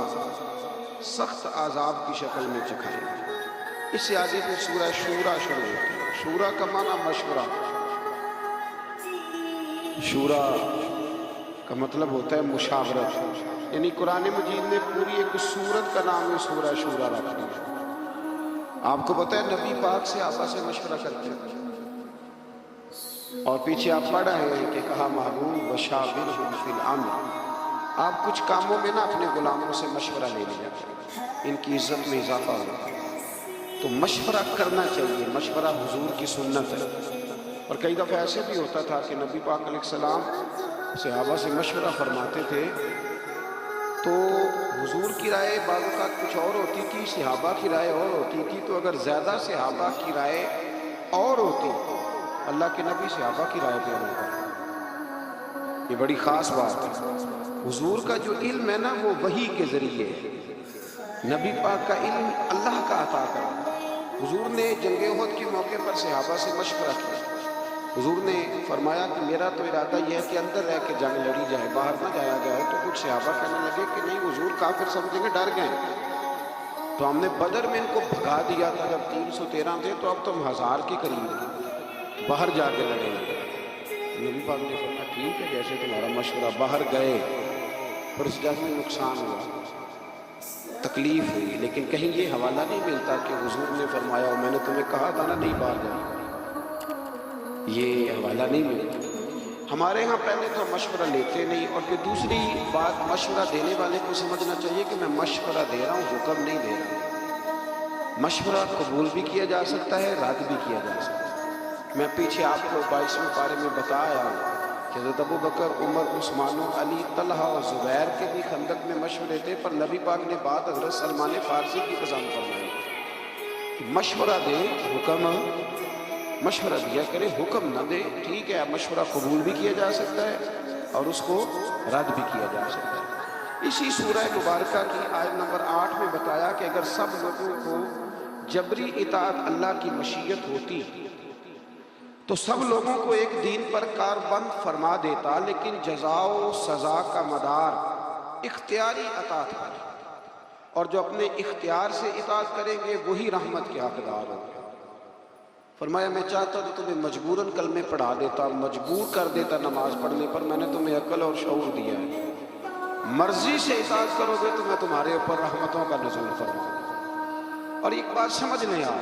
سخت عذاب کی شکل میں چکھائیں گے۔ اس سے آگے پھر سورہ شورا شروع ہوتی ہے۔ شورا کا معنی مشورہ، شورا کا مطلب ہوتا ہے مشاورت، یعنی قرآن مجید نے پوری ایک سورت کا نام ہے سورہ شورا رکھ دیا۔ آپ کو پتہ ہے نبی پاک سے آپس سے مشورہ کرتے ہیں، اور پیچھے آپ پڑھ رہے ہیں کہ کہا محبوب وشاورہم فی الامر، آپ کچھ کاموں میں نا اپنے غلاموں سے مشورہ لے لیا، ان کی عزت میں اضافہ ہوگا۔ تو مشورہ کرنا چاہیے، مشورہ حضور کی سنت ہے۔ اور کئی دفعہ ایسے بھی ہوتا تھا کہ نبی پاک علیہ السلام صحابہ سے مشورہ فرماتے تھے تو حضور کی رائے بعض اوقات کچھ اور ہوتی تھی، صحابہ کی رائے اور ہوتی تھی۔ تو اگر زیادہ صحابہ کی رائے اور ہوتی، اللہ کے نبی صحابہ کی رائے پہ عمل کرتے۔ یہ بڑی خاص بات ہے۔ حضور کا جو علم ہے نا وہ وحی کے ذریعے ہے، نبی پاک کا علم اللہ کا عطا کرا۔ حضور نے جنگ احد کے موقع پر صحابہ سے مشورہ کیا۔ حضور نے فرمایا کہ میرا تو ارادہ یہ ہے کہ اندر رہ کے جنگ لڑی جائے، باہر نہ جایا جائے۔ تو کچھ صحابہ کہنے لگے کہ نہیں حضور کافر سمجھیں گے، ڈر گئے۔ تو ہم نے بدر میں ان کو بھگا دیا تھا جب 313 تھے، تو اب تم 1000 کے قریب ہیں، باہر جا کے لڑیں گے۔ نبی پاک نے فرمایا ٹھیک ہے، جیسے تمہارا مشورہ۔ باہر گئے، پھر اس جنگ میں نقصان ہوا، تکلیف ہوئی، لیکن کہیں یہ حوالہ نہیں ملتا کہ حضور نے فرمایا اور میں نے تمہیں کہا تھا نا نہیں باہر جانا، یہ حوالہ نہیں ملتا۔ ہمارے ہاں پہلے تو مشورہ لیتے نہیں، اور پھر دوسری بات مشورہ دینے والے کو سمجھنا چاہیے کہ میں مشورہ دے رہا ہوں، حکم نہیں دے رہا۔ مشورہ قبول بھی کیا جا سکتا ہے، رد بھی کیا جا سکتا ہے۔ میں پیچھے آپ کو 22ویں پارے میں بتایا کہ حضرت ابو بکر، عمر، عثمان و علی، طلحہ اور زبیر کے بھی خندق میں مشورے تھے، پر نبی پاک نے بات حضرت سلمان فارسی کی پسند فرمائی۔ مشورہ دے، حکم مشورہ دیا کرے، حکم نہ دے۔ ٹھیک ہے، مشورہ قبول بھی کیا جا سکتا ہے اور اس کو رد بھی کیا جا سکتا ہے۔ اسی سورہ مبارکہ کی آیت نمبر 8 میں بتایا کہ اگر سب لوگوں کو جبری اطاعت اللہ کی مشیت ہوتی تو سب لوگوں کو ایک دین پر کاربند فرما دیتا، لیکن جزا و سزا کا مدار اختیاری اطاعت پر، اور جو اپنے اختیار سے اطاعت کریں گے وہی رحمت کے حقدار ہوں گے۔ فرمایا میں چاہتا تو تمہیں مجبوراً کلمے پڑھا دیتا، مجبور کر دیتا نماز پڑھنے پر، میں نے تمہیں عقل اور شعور دیا ہے، مرضی سے اطاعت کرو گے تو میں تمہارے اوپر رحمتوں کا نزول فرماؤں گا۔ اور ایک بات سمجھ لیں آپ،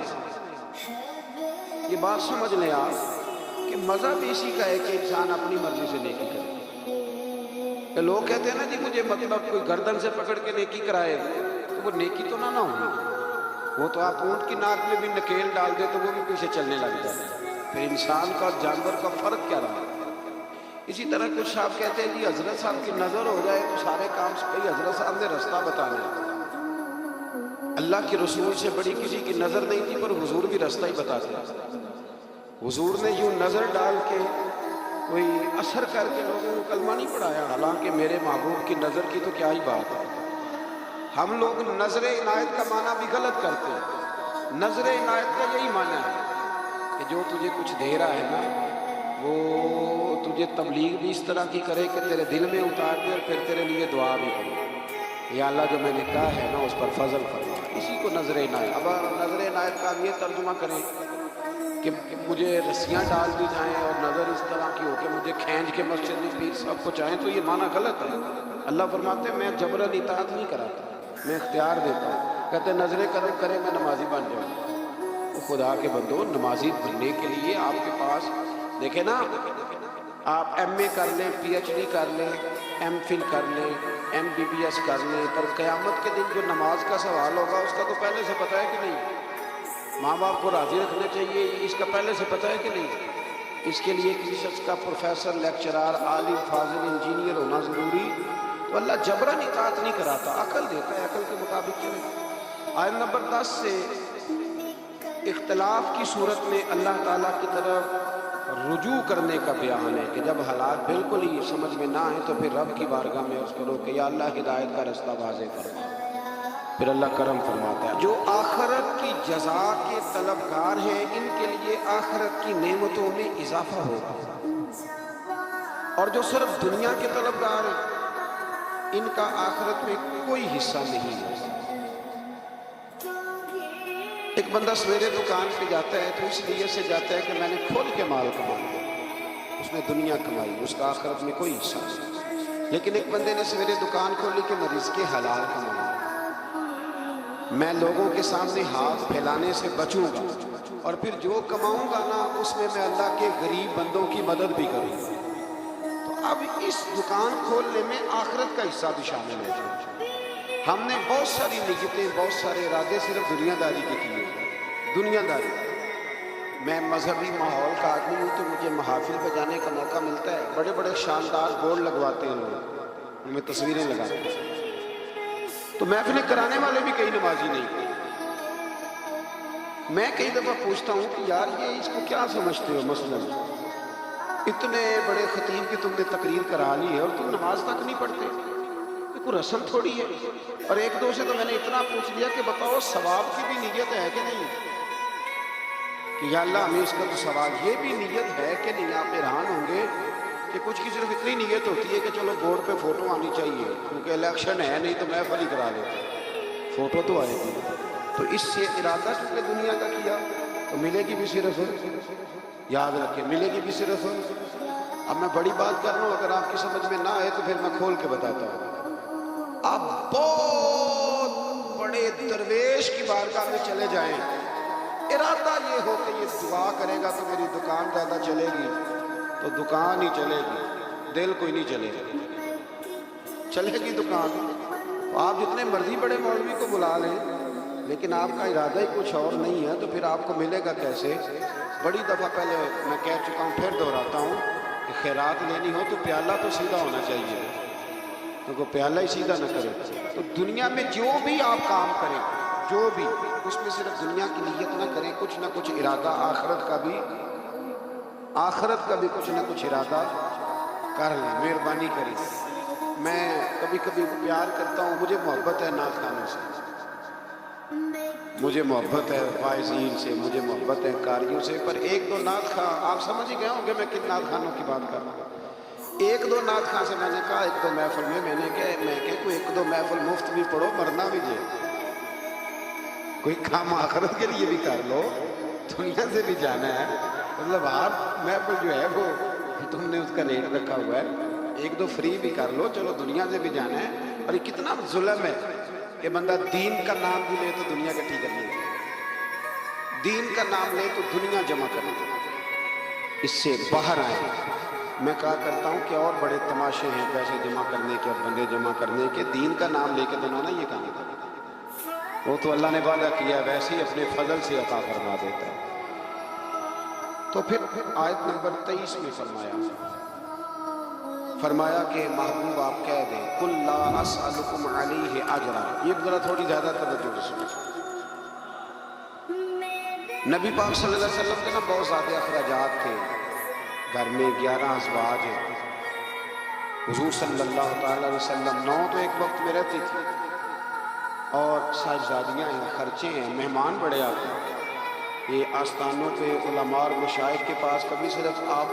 یہ بات سمجھ لیں آپ کہ مذہب اسی کا ہے کہ انسان اپنی مرضی سے نیکی کرے۔ کہ لوگ کہتے ہیں نا جی مجھے مطلب کوئی گردن سے پکڑ کے نیکی کرائے، تو وہ نیکی تو نہ ہوگی، وہ تو آپ اونٹ کی ناک میں بھی نکیل ڈال دے تو وہ بھی پیچھے چلنے لگ جاتا ہے۔ پھر انسان کا اور جانور کا فرق کیا رہا؟ اسی طرح کچھ صاحب کہتے ہیں جی حضرت صاحب کی نظر ہو جائے تو سارے کام سے، بھئی حضرت صاحب نے رستہ بتانا ہے۔ اللہ کے رسول سے بڑی کسی کی نظر نہیں تھی، پر حضور بھی رستہ ہی بتاتے ہیں۔ حضور نے یوں نظر ڈال کے کوئی اثر کر کے لوگوں کو کلمہ نہیں پڑھایا، حالانکہ میرے محبوب کی نظر کی تو کیا ہی بات ہے۔ ہم لوگ نظر عنایت کا معنی بھی غلط کرتے ہیں۔ نظر عنایت کا یہی معنی ہے کہ جو تجھے کچھ دے رہا ہے نا وہ تجھے مجھے تبلیغ بھی اس طرح کی کرے کہ تیرے دل میں اتار دے اور پھر تیرے لیے دعا بھی کرے، یا اللہ جو میں نے کہا ہے نا اس پر فضل فرما۔ اسی کو نظر عنایت، اب نظر عنایت کا آپ یہ ترجمہ کریں کہ مجھے رسیاں ڈال دی جائیں اور نظر اس طرح کی ہو کہ مجھے کھینچ کے مسجد میں پیر صاحب کو چاہیں، تو یہ معنی غلط ہے۔ اللہ فرماتے ہیں میں جبراً اطاعت نہیں کراتا، میں اختیار دیتا ہوں۔ کہتے ہیں نظر کرم کرے میں نمازی بن جاؤں۔ تو خدا کے بندو، نمازی بننے کے لیے آپ کے پاس دیکھیں نا، آپ ایم اے کر لیں، پی ایچ ڈی کر لیں، ایم فل کر لیں، ایم بی بی ایس کر لیں، پر قیامت کے دن جو نماز کا سوال ہوگا اس کا تو پہلے سے پتہ ہے کہ نہیں؟ ماں باپ کو راضی رکھنا چاہیے، اس کا پہلے سے پتہ ہے کہ نہیں؟ اس کے لیے کسی شخص کا پروفیسر، لیکچرار، عالم، فاضل، انجینئر ہونا ضروری؟ تو اللہ جبراً اطاعت نہیں کراتا، عقل دیتا ہے، عقل کے مطابق چلے۔ آیت نمبر 10 سے اختلاف کی صورت میں اللہ تعالیٰ کی طرف رجوع کرنے کا بیان ہے کہ جب حالات بالکل ہی سمجھ میں نہ آئیں تو پھر رب کی بارگاہ میں عرض کرو کہ یا اللہ ہدایت کا رستہ واضح فرما۔ پھر اللہ کرم فرماتا ہے جو آخرت کی جزا کے طلبگار ہیں ان کے لیے آخرت کی نعمتوں میں اضافہ ہوگا، اور جو صرف دنیا کے طلبگار ہیں ان کا آخرت میں کوئی حصہ نہیں ہے۔ ایک بندہ سویرے دکان پہ جاتا ہے تو اس لیے سے جاتا ہے کہ میں نے کھول کے مال کمایا، اس نے دنیا کمائی، اس کا آخرت میں کوئی حصہ نہیں۔ لیکن ایک بندے نے سویرے دکان کھولی کہ میں رزق حلال کماؤں، میں لوگوں کے سامنے ہاتھ پھیلانے سے بچوں گا، اور پھر جو کماؤں گا نا اس میں میں اللہ کے غریب بندوں کی مدد بھی کروں گا۔ تو اب اس دکان کھولنے میں آخرت کا حصہ بھی شامل ہے۔ ہم نے بہت ساری نیتیں، بہت سارے ارادے صرف دنیا داری کے کیے، دنیا داری۔ میں مذہبی ماحول کا آدمی ہوں تو مجھے محافل پہ جانے کا موقع ملتا ہے، بڑے بڑے شاندار بورڈ لگواتے ہیں لوگ، ان میں تصویریں لگاتے ہیں، تو محفلیں کرانے والے بھی کئی نمازی نہیں۔ میں کئی دفعہ پوچھتا ہوں کہ یار یہ اس کو کیا سمجھتے ہو، مثلا اتنے بڑے خطیب کی تم نے تقریر کرا لی ہے اور تم نماز تک نہیں پڑھتے، یہ کوئی رسم تھوڑی ہے۔ اور ایک دو سے تو میں نے اتنا پوچھ لیا کہ بتاؤ ثواب کی بھی نیت ہے کہ نہیں، کہ یا اللہ ہمیں اس کا تو ثواب، یہ بھی نیت ہے کہ نہیں؟ آپ حیران ہوں گے کہ کچھ کی صرف اتنی نیت ہوتی ہے کہ چلو بورڈ پہ فوٹو آنی چاہیے کیونکہ الیکشن ہے، نہیں تو محفل ہی کرا لیتے، فوٹو تو آئے گی۔ تو اس سے ارادہ چونکہ دنیا کا کیا تو ملے گی بھی صرف، یاد رکھیں ملے گی بھی صرف۔ اب میں بڑی بات کر رہا ہوں، اگر آپ کی سمجھ میں نہ آئے تو پھر میں کھول کے بتاتا ہوں۔ آپ بہت بڑے درویش کی بارگاہ میں چلے جائیں، ارادہ یہ ہو کہ یہ دعا کرے گا تو میری دکان زیادہ چلے گی، تو دکان ہی چلے گی، دل کوئی نہیں چلے گا، چلے گی دکان۔ آپ جتنے مرضی بڑے مولوی کو بلا لیں لیکن آپ کا ارادہ ہی کچھ اور نہیں ہے تو پھر آپ کو ملے گا کیسے؟ بڑی دفعہ پہلے میں کہہ چکا ہوں، پھر دہراتا ہوں کہ خیرات لینی ہو تو پیالہ تو سیدھا ہونا چاہیے، کیونکہ پیالہ ہی سیدھا نہ کرے۔ تو دنیا میں جو بھی آپ کام کریں، جو بھی، اس میں صرف دنیا کی نیت نہ کریں، کچھ نہ کچھ ارادہ آخرت کا بھی کچھ نہ کچھ ارادہ کر لیں، مہربانی کریں۔ میں کبھی کبھی پیار کرتا ہوں، مجھے محبت ہے نعت خانوں سے، مجھے محبت ہے فائزین سے، مجھے محبت ہے قاریوں سے، پر ایک دو نعت خواں، آپ سمجھ ہی گئے ہوں گے میں کن نعت خانوں کی بات کر رہا ہوں۔ ایک دو نعت خواں سے میں نے کہا ایک دو محفل میں کہ کوئی ایک دو محفل مفت بھی پڑھو، مرنا بھی جائے، کوئی کام آخرت کے لیے بھی کر لو، دنیا سے بھی جانا ہے، مطلب ہر محفل جو ہے وہ تم نے اس کا ریٹ رکھا ہوا ہے، ایک دو فری بھی کر لو، چلو دنیا سے بھی جانا ہے۔ اور یہ کتنا ظلم ہے کہ بندہ دین کا نام بھی لے تو دنیا اکٹھی کرنی ہے، دین کا نام لے تو دنیا جمع کرنی ہے، اس سے باہر آئے۔ میں کہا کرتا ہوں کہ اور بڑے تماشے ہیں پیسے جمع کرنے کے اور بندے جمع کرنے کے، دین کا نام لے کے بنانا یہ کام ہے، وہ تو اللہ نے وعدہ کیا ویسے ہی اپنے فضل سے عطا فرما دیتا ہے۔ تو پھر آیت نمبر 23 میں فرمایا کہ محبوب آپ کہہ دیں قُلْ لَا أَسْأَلُكُمْ عَلَيْهِ أَجْرًا، یہ ذرا تھوڑی زیادہ توجہ سے سنیں۔ نبی پاک صلی اللہ علیہ وسلم کے نا بہت زیادہ اخراجات تھے، گھر میں 11 ازواج ہیں، حضور صلی اللہ تعالی علیہ وسلم 9 تو ایک وقت میں رہتی تھی، اور صاحبزادیاں ہیں، خرچے ہیں، مہمان بڑے آتے ہیں۔ یہ آستانوں پہ علماء اور مشائخ کے پاس کبھی صرف آپ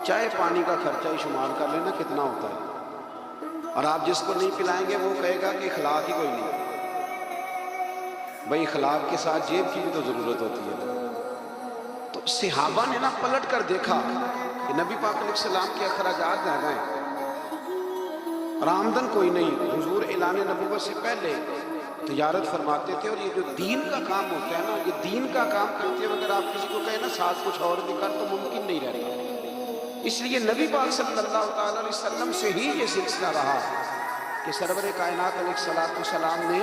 چائے پانی کا خرچہ ہی شمار کر لینا کتنا ہوتا ہے، اور آپ جس کو نہیں پلائیں گے وہ کہے گا کہ اخلاق ہی کوئی نہیں۔ بھائی اخلاق کے ساتھ جیب کی بھی تو ضرورت ہوتی ہے۔ تو صحابہ نے نا پلٹ کر دیکھا کہ نبی پاک علیہ السلام کے اخراجات زیادہ ہیں اور آمدن کوئی نہیں۔ حضور اعلان نبوت سے پہلے تجارت فرماتے تھے، اور یہ جو دین کا کام ہوتا ہے نا، یہ دین کا کام کرتے ہوئے اگر آپ کسی کو کہیں نا ساتھ کچھ اور بھی کر تو ممکن نہیں رہتا۔ اس لیے نبی پاک صلی اللہ تعالی علیہ وسلم سے ہی یہ سلسلہ رہا کہ سرور کائنات علیہ السلام نے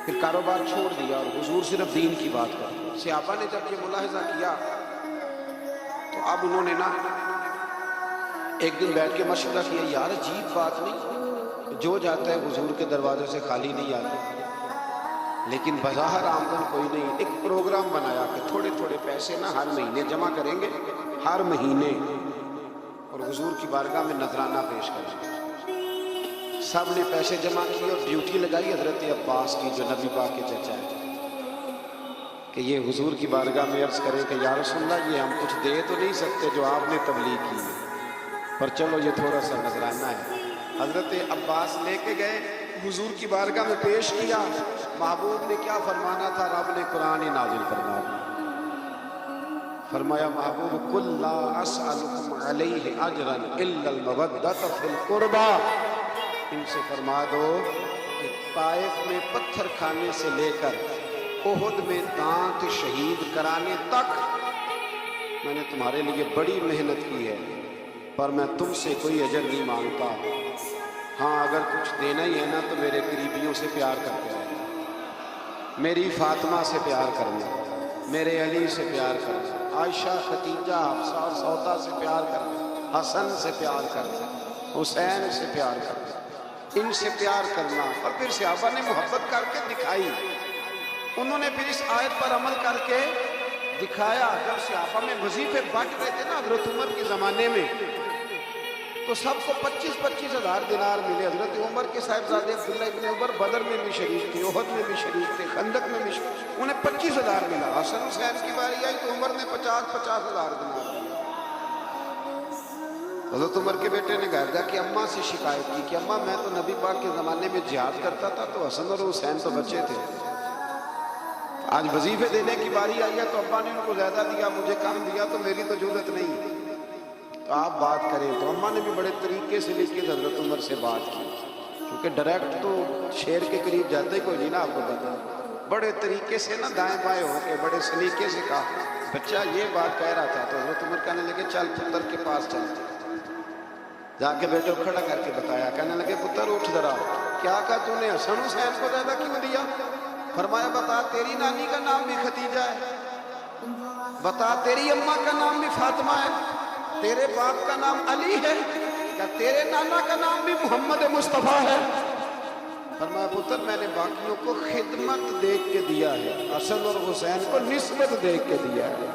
پھر کاروبار چھوڑ دیا اور حضور صرف دین کی بات کرتے۔ صحابہ نے جب یہ ملاحظہ کیا تو اب انہوں نے نا ایک دن بیٹھ کے مشورہ کیا، یار عجیب بات نہیں، جو جاتا ہے حضور کے دروازے سے خالی نہیں آتا، لیکن بظاہر آمدن کوئی نہیں۔ ایک پروگرام بنایا کہ تھوڑے تھوڑے پیسے نا ہر مہینے جمع کریں گے، ہر مہینے، اور حضور کی بارگاہ میں نذرانہ پیش کریں گے۔ سب نے پیسے جمع کیے اور ڈیوٹی لگائی حضرت عباس کی، جو نبی پاک کے چچا ہیں، کہ یہ حضور کی بارگاہ میں عرض کریں کہ یا رسول اللہ یہ ہم کچھ دے تو نہیں سکتے جو آپ نے تبلیغ کی ہے، پر چلو یہ تھوڑا سا نذرانہ ہے۔ حضرت عباس لے کے گئے، حضور کی بارگاہ میں پیش کیا۔ محبوب نے کیا فرمانا تھا، رب نے قرآن نازل فرما دیا۔ فرمایا محبوب قل لا اسألکم علیہ اجرا الا المودۃ فی القربى، ان سے فرما دو کہ طائف میں پتھر کھانے سے لے کر احد میں دانت شہید کرانے تک میں نے تمہارے لیے بڑی محنت کی ہے، پر میں تم سے کوئی اجر نہیں مانگتا۔ ہاں اگر کچھ دینا ہی ہے نا تو میرے قریبیوں سے پیار کرتے رہنا، میری فاطمہ سے پیار کرنا، میرے علی سے پیار کرنا، عائشہ ختیجہ حفصہ اور سودا سے پیار کرنا، حسن سے پیار کرنا، حسین سے پیار کرنا، ان سے پیار کرنا۔ اور پھر صحابہ نے محبت کر کے دکھائی، انہوں نے پھر اس آیت پر عمل کر کے دکھایا۔ جب صحابہ میں وظیفے بانٹ رہے تھے نا حضرت عمر کے زمانے میں، تو سب کو 25-25 ہزار دینار ملے۔ حضرت عمر کے صاحبزادے عبداللہ ابن عمر بدر میں بھی شریک تھے، احد میں بھی شریک تھے، خندق میں بھی شریک، انہیں 25 ہزار ملا۔ حسن حسین کی باری آئی تو عمر نے 50-50 ہزار دینار ملا۔ حضرت عمر کے بیٹے نے گھر جا کے اماں سے شکایت کی کہ اماں میں تو نبی پاک کے زمانے میں جہاد کرتا تھا تو حسن اور حسین تو بچے تھے، آج وظیفے دینے کی باری آئی ہے تو ابا نے ان کو زیادہ دیا، مجھے کم دیا، تو میری تو ضرورت نہیں، تو آپ بات کریں۔ تو اماں نے بھی بڑے طریقے سے لے کے حضرت عمر سے بات کی، کیونکہ ڈائریکٹ تو شیر کے قریب جاتے ہی کوئی نہیں نا، آپ کو پتا، بڑے طریقے سے نا دائیں بائیں ہو کے بڑے سلیقے سے کہا۔ بچہ یہ بات کہہ رہا تھا تو حضرت عمر کہنے لگے چل پتر کے پاس چلتے، جا کے بیٹے کو کھڑا کر کے بتایا، کہنے لگے پتر اٹھ ذرا، کیا کہا تو نے حسن حسین کو زیادہ کیوں دیا؟ فرمایا بتا تیری نانی کا نام بھی ختیجہ ہے، بتا تیری اماں کا نام بھی فاطمہ ہے، تیرے باپ کا نام علی ہے، کیا تیرے نانا کا نام بھی محمد مصطفیٰ ہے؟ فرمایا پتر میں نے باقیوں کو خدمت دیکھ کے دیا ہے، حسن اور حسین کو نسبت دیکھ کے دیا ہے۔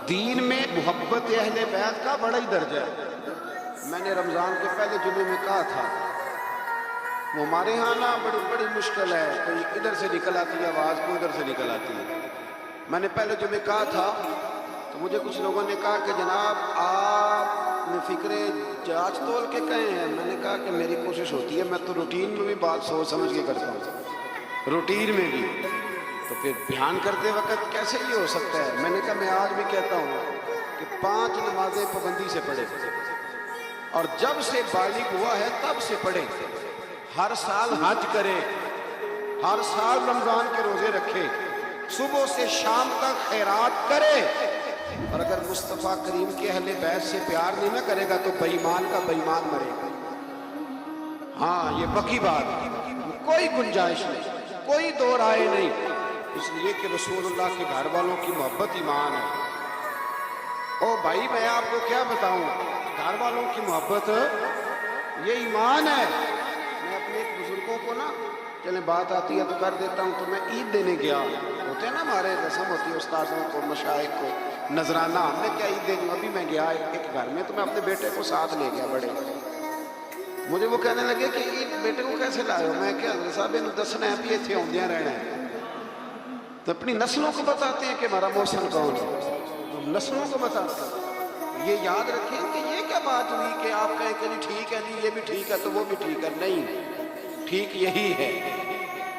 دین میں محبت اہل بیت کا بڑا ہی درجہ ہے۔ میں نے رمضان کے پہلے جمعے میں کہا تھا، وہ ہمارے ہاں نا بڑی مشکل ہے، کوئی ادھر سے نکل آتی ہے آواز، کوئی ادھر سے نکل آتی ہے۔ میں نے پہلے جمعے کہا تھا تو مجھے کچھ لوگوں نے کہا کہ جناب آپ نے فکرے جانچ تول کے کہے ہیں۔ میں نے کہا کہ میری کوشش ہوتی ہے، میں تو روٹین میں بھی بات سوچ سمجھ کے کرتا ہوں، روٹین میں بھی، تو پھر بیان کرتے وقت کیسے یہ ہو سکتا ہے؟ میں نے کہا میں آج بھی کہتا ہوں کہ 5 نمازیں پابندی سے پڑھے، اور جب سے بالغ ہوا ہے تب سے پڑھے، ہر سال حج کرے، ہر سال رمضان کے روزے رکھے، صبح سے شام تک خیرات کرے، اور اگر مصطفیٰ کریم کے اہل بیت سے پیار نہیں نہ کرے گا تو بے ایمان کا بے ایمان مرے گا۔ ہاں یہ پکی بات، کوئی گنجائش نہیں، کوئی دو رائے نہیں، اس لیے کہ رسول اللہ کے گھر والوں کی محبت ایمان ہے۔ او بھائی میں آپ کو کیا بتاؤں، گھر والوں کی محبت یہ ایمان ہے۔ میں اپنے ایک بزرگوں کو نا چلیں بات آتی ہے تو کر دیتا ہوں، تو میں عید دینے گیا، ہوتے ہیں نا ہمارے رسم ہوتی ہے استاذوں کو مشائخ کو نذرانہ، ہم نے کیا عید دینی، ابھی میں گیا ایک گھر میں تو میں اپنے بیٹے کو ساتھ لے گیا، بڑے مجھے وہ کہنے لگے کہ عید بیٹے کو کیسے لائے ہو؟ میں کہ حضرت صاحب انہوں دسنا ہے بھی ایتھے ہوندیاں رہنا ہے، تو اپنی نسلوں کو بتاتے ہیں کہ ہمارا محسن کون ہے، نسلوں کو بتاتے ہیں۔ یہ یاد رکھیں کہ یہ کیا بات ہوئی کہ آپ کہیں کہ ٹھیک ہے جی یہ بھی ٹھیک ہے تو وہ بھی ٹھیک ہے. نہیں، ٹھیک یہی ہے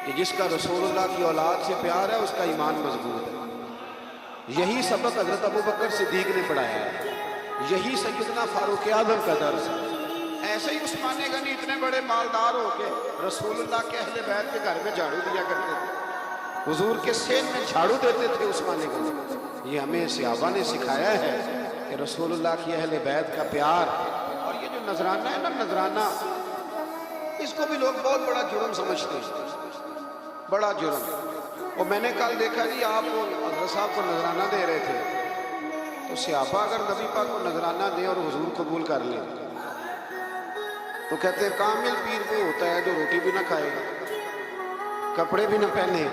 کہ جس کا رسول اللہ کی اولاد سے پیار ہے اس کا ایمان مضبوط ہے. یہی سبق حضرت ابوبکر صدیق نے پڑھایا ہے، یہی سیدنا فاروق اعظم کا درس ہے. ایسے ہی عثمان غنی اتنے بڑے مالدار ہو کے رسول اللہ کے اہل بیت کے گھر میں جھاڑو دیا کرتے تھے، حضور کے سین میں جھاڑو دیتے تھے عثمان غنی. یہ ہمیں صحابہ نے سکھایا ہے کہ رسول اللہ کی اہل بیت کا پیار. اور یہ جو نذرانہ ہے نا، نذرانہ، اس کو بھی لوگ بہت بڑا جرم سمجھتے ہیں، بڑا جرم. اور میں نے کل دیکھا جی آپ حضرت صاحب کو نذرانہ دے رہے تھے، تو صحابہ اگر نبی پاک کو نذرانہ دیں اور حضور قبول کر لیں تو کہتے ہیں کامل پیر وہ ہوتا ہے جو روٹی بھی نہ کھائے گا، کپڑے بھی نہ پہنے.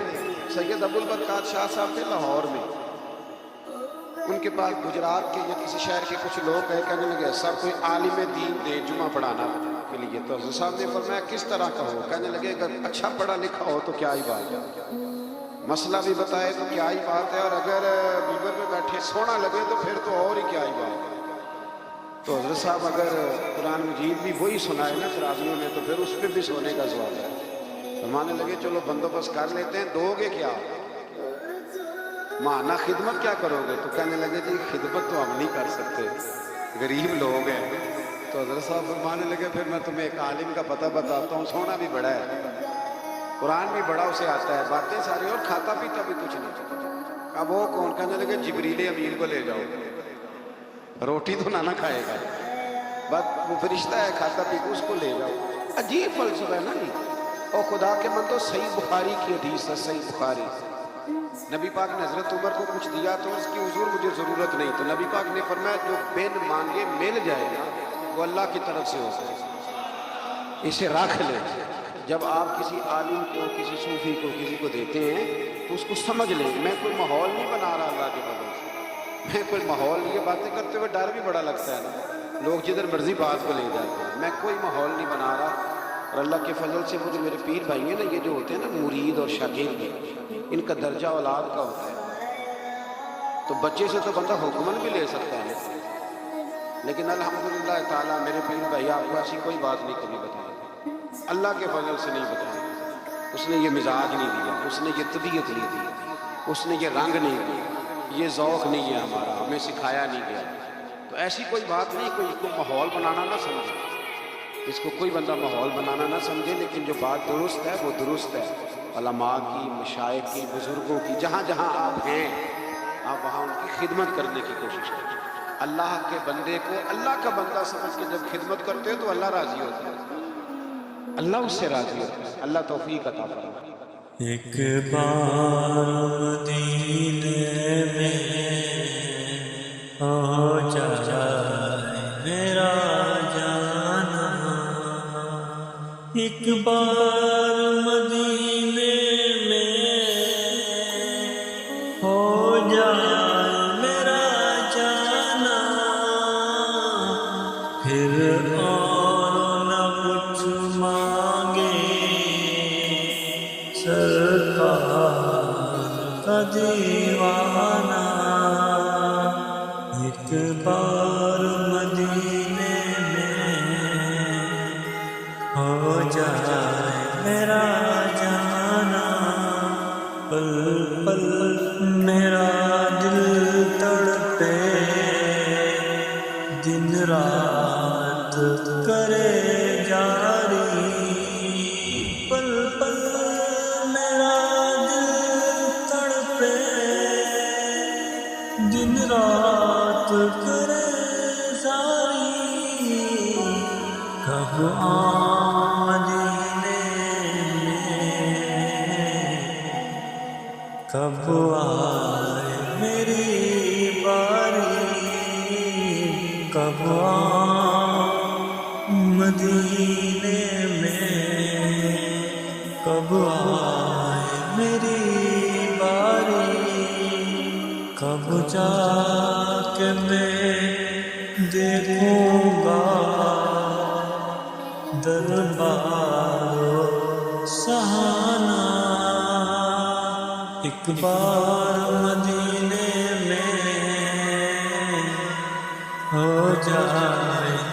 سید ابوالبرکات شاہ صاحب تھے لاہور میں، ان کے پاس گجرات کے یا کسی شہر کے کچھ لوگ گئے، کہنے لگے سب کوئی عالم دین دے جمعہ پڑھانا کے لیے. تو حضرت صاحب نے فرمایا کس طرح کا ہو؟ کہنے لگے اگر اچھا پڑھا لکھا ہو تو کیا ہی بات ہے، مسئلہ بھی بتائے تو کیا ہی بات ہے، اور اگر ممبر پہ بیٹھے سونا لگے تو پھر تو اور ہی کیا ہی بات ہے. تو حضرت صاحب اگر قرآن مجید بھی وہی سنائے نا تراویحوں نے تو پھر اس پہ بھی سونے کا سوال ہے. فرمانے لگے چلو بندوبست کر لیتے ہیں، دو گے کیا؟ مانا خدمت کیا کرو گے؟ تو کہنے لگے جی خدمت تو ہم نہیں کر سکتے، غریب لوگ ہیں. تو حضرت صاحب فرمانے لگے پھر میں تمہیں ایک عالم کا پتہ بتاتا ہوں، سونا بھی بڑا ہے، قرآن بھی بڑا اسے آتا ہے، باتیں ساری، اور کھاتا پیتا بھی کچھ نہیں. اب وہ کون؟ کہنے لگے جبریل امین کو لے جاؤ، روٹی تو نہ کھائے گا، بس وہ فرشتہ ہے کھاتا پیتا، اس کو لے جاؤ. عجیب فلسفہ ہے نا جی. اور خدا کے من تو صحیح بخاری کی حدیث ہے، صحیح بخاری. نبی پاک نے حضرت عمر کو کچھ دیا تو اس کی حضور مجھے ضرورت نہیں، تو نبی پاک نے فرمایا جو بن مانگے مل جائے گا وہ اللہ کی طرف سے ہوتا ہے، اسے رکھ لے. جب آپ کسی عالم کو، کسی صوفی کو، کسی کو دیتے ہیں تو اس کو سمجھ لیں. میں کوئی ماحول نہیں بنا رہا اللہ کے فضل سے، میں کوئی ماحول، یہ باتیں کرتے ہوئے ڈر بھی بڑا لگتا ہے نا، لوگ جدھر مرضی بات کو لے جاتے ہیں. میں کوئی ماحول نہیں بنا رہا، اور اللہ کے فضل سے وہ جو میرے پیر بھائی ہیں نا، یہ جو ہوتے ہیں نا مرید اور شاگرد، ان کا درجہ اولاد کا ہوتا ہے. تو بچے سے تو بندہ حکمن بھی لے سکتا ہے، لیکن الحمدللہ تعالیٰ میرے پیر بھائی آپ کو ایسی کوئی بات نہیں کبھی بتائی، اللہ کے فضل سے نہیں بتائی. اس نے یہ مزاج نہیں دیا، اس نے یہ طبیعت نہیں دی، اس نے یہ رنگ نہیں دیا، یہ ذوق نہیں ہے ہمارا، ہمیں سکھایا نہیں گیا. تو ایسی کوئی بات نہیں، کوئی ماحول بنانا نہ سمجھے، اس کو کوئی بندہ ماحول بنانا نہ سمجھے. لیکن جو بات درست ہے وہ درست ہے. علماء کی، مشائخ کی، بزرگوں کی، جہاں جہاں آپ ہیں آپ وہاں ان کی خدمت کرنے کی کوشش کریں. اللہ کے بندے کو اللہ کا بندہ سمجھ کے جب خدمت کرتے ہیں تو اللہ راضی ہوتا ہے، اللہ اس سے راضی ہوتا ہے. اللہ توفیق عطا فرمائے. ایک بار مدینے میں ہو جائے میرا جانا، ایک بار مدینے میں ہو جائے میرا جانا، پھر اور نہ کچھ مانگے سرکار کا دیوانہ. ایک بار مدینے میں ہو جائے میرا جانا، پل پل میرا دل تڑپے، دن رات کرے جاری، پل پل میرا دل تڑپے، دن رات کرے جاری. کب مدینے میں، کب آئے میری باری، کب مدینے میں، کب آئے میری باری، کب جا کے میں دیکھوں گا دربار سہانا. ایک بار مدینے میں ہو جائے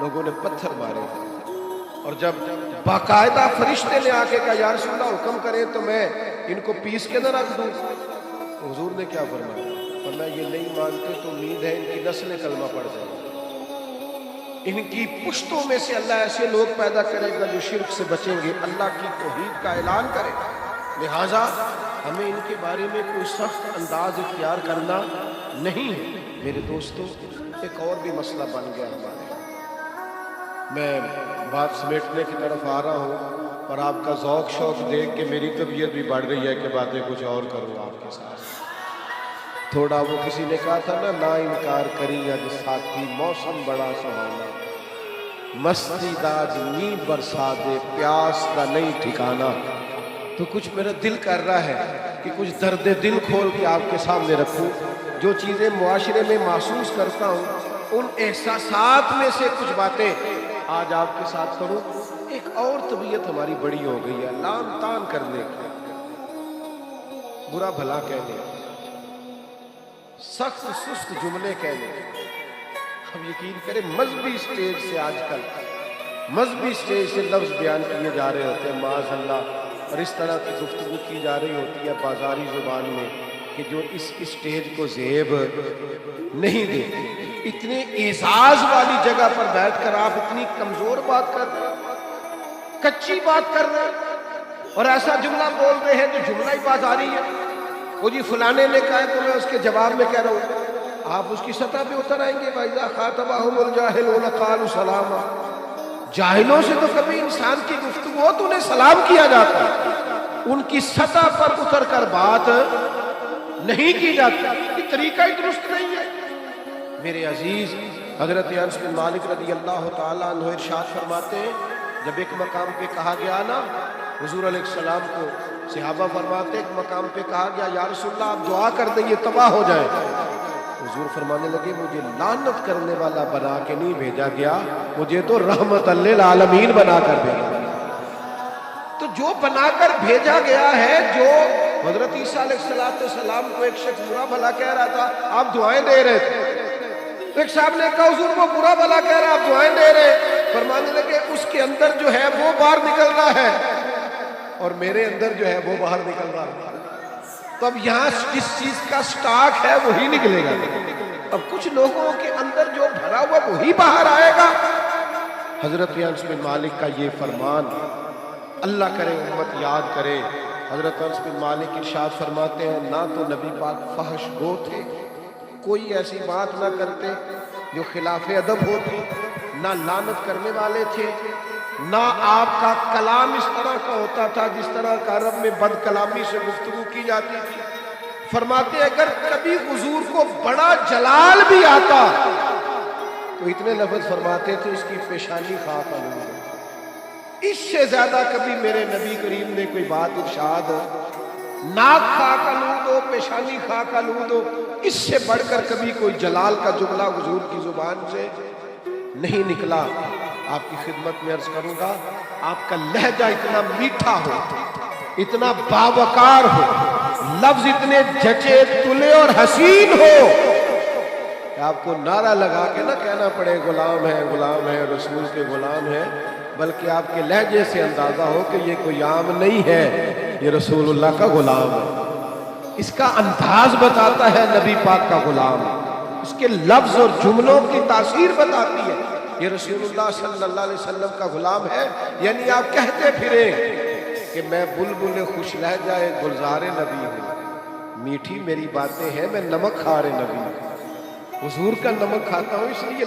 لوگوں نے پتھر مارے، اور جب باقاعدہ فرشتے نے آ کے کہا یا رسول اللہ حکم کریں تو میں ان کو پیس کے نہ رکھ دوں، حضور نے کیا فرمایا؟ فرمایا یہ نہیں مانتے تو امید ہے ان کی نسلیں کلمہ پڑھ جائیں، ان کی پشتوں میں سے اللہ ایسے لوگ پیدا کرے گا جو شرک سے بچیں گے، اللہ کی توحید کا اعلان کرے۔ لہٰذا ہمیں ان کے بارے میں کوئی سخت انداز اختیار کرنا نہیں ہے۔ میرے دوستو، ایک اور بھی مسئلہ بن گیا ہمارے، میں بات سمیٹنے کی طرف آ رہا ہوں، اور آپ کا ذوق شوق دیکھ کے میری طبیعت بھی بڑھ رہی ہے کہ باتیں کچھ اور کروں آپ کے ساتھ۔ تھوڑا وہ کسی نے کہا تھا نا انکار کری اج ساتھی موسم بڑا سہانا، مستی داج نی برسا دے پیاس کا نہیں ٹھکانا۔ تو کچھ میرا دل کر رہا ہے کہ کچھ درد دل کھول کے آپ کے سامنے رکھوں، جو چیزیں معاشرے میں محسوس کرتا ہوں ان احساسات میں سے کچھ باتیں آج آپ کے ساتھ کروں۔ ایک اور طبیعت ہماری بڑی ہو گئی ہے، لان تان کرنے کی، برا بھلا کہنے، سخت سست جملے کہنے۔ ہم یقین کریں مذہبی سٹیج سے آج کل مذہبی سٹیج سے لفظ بیان کیے جا رہے ہوتے ہیں معاذ اللہ، اور اس طرح کی گفتگو کی جا رہی ہوتی ہے بازاری زبان میں کہ جو اس سٹیج کو زیب نہیں دیتی۔ اتنے اعزاز والی جگہ پر بیٹھ کر آپ اتنی کمزور بات کر رہے ہیں، کچی بات کر رہے ہیں، اور ایسا جملہ بول رہے ہیں جو جملہ ہی بازاری ہے۔ وہ جی فلانے نے کہا ہے تو میں اس کے جواب میں کہہ رہا ہوں، آپ اس کی سطح پہ اتر آئیں گے۔ وَإِذَا خَاطَبَهُمُ الْجَاهِلُونَ قَالُوا سَلَامًا۔ جاہلوں سے تو کبھی انسان کی گفتگو ہو تو انہیں سلام کیا جاتا ہے، ان کی سطح پر اتر کر بات نہیں کی جاتی، یہ طریقہ ہی درست نہیں ہے۔ میرے عزیز، حضرت انس بن مالک رضی اللہ تعالیٰ عنہ ارشاد فرماتے ہیں، جب ایک مقام پہ کہا گیا نا حضور علیہ السلام کو، صحابہ فرماتے ایک مقام پہ کہا گیا یا رسول اللہ آپ دعا کر دیں یہ تباہ ہو جائے۔ حضور فرمانے لگے مجھے لعنت کرنے والا بنا کے نہیں بھیجا گیا، مجھے تو رحمت للعالمین بنا کر بھیجا گیا۔ تو جو بنا کر بھیجا گیا ہے، جو حضرت عیسیٰ علیہ السلام کو ایک شخص برا بھلا کہہ رہا تھا، آپ دعائیں دے رہے تھے۔ ایک صاحب نے کہا حضور وہ برا بھلا کہہ رہا آپ دعائیں دے رہے، فرمانے لگے اس کے اندر جو ہے وہ باہر نکل رہا ہے اور میرے اندر جو ہے وہ باہر نکل رہا ہے۔ تو اب یہاں جس چیز کا سٹاک ہے وہی نکلے گا، اب کچھ لوگوں کے اندر جو بھرا ہوا وہی باہر آئے گا۔ حضرت انس بن مالک کا یہ فرمان اللہ کرے امت یاد کرے۔ حضرت انس بن مالک ارشاد فرماتے ہیں نہ تو نبی پاک فحش گو تھے، کوئی ایسی بات نہ کرتے جو خلاف ادب ہوتی، نہ لعنت کرنے والے تھے، نہ آپ کا کلام اس طرح کا ہوتا تھا جس طرح کا عرب میں بد کلامی سے گفتگو کی جاتی تھی۔ فرماتے اگر کبھی حضور کو بڑا جلال بھی آتا تو اتنے لفظ فرماتے تھے اس کی پیشانی خاک آلود ہو۔ اس سے زیادہ کبھی میرے نبی کریم نے کوئی بات ارشاد ناک خاک آلود ہو، پیشانی خاک آلود ہو، اس سے بڑھ کر کبھی کوئی جلال کا جملہ حضور کی زبان سے نہیں نکلا۔ آپ کی خدمت میں عرض کروں گا، آپ کا لہجہ اتنا میٹھا ہو، اتنا باوقار ہو، لفظ اتنے جچے تلے اور حسین ہو کہ آپ کو نعرہ لگا کے نہ کہنا پڑے غلام ہے رسول کے غلام ہے، بلکہ آپ کے لہجے سے اندازہ ہو کہ یہ کوئی عام نہیں ہے، یہ رسول اللہ کا غلام ہے۔ اس کا انداز بتاتا ہے نبی پاک کا غلام، اس کے لفظ اور جملوں کی تاثیر بتاتی ہے یہ رسول اللہ صلی اللہ علیہ وسلم کا غلام ہے۔ یعنی آپ کہتے پھریں کہ میں بلبل خوش لہجہ گلزار نبی ہوں، میٹھی میری باتیں ہیں، میں نمک خار نبی ہوں، حضور کا نمک کھاتا ہوں، اس لیے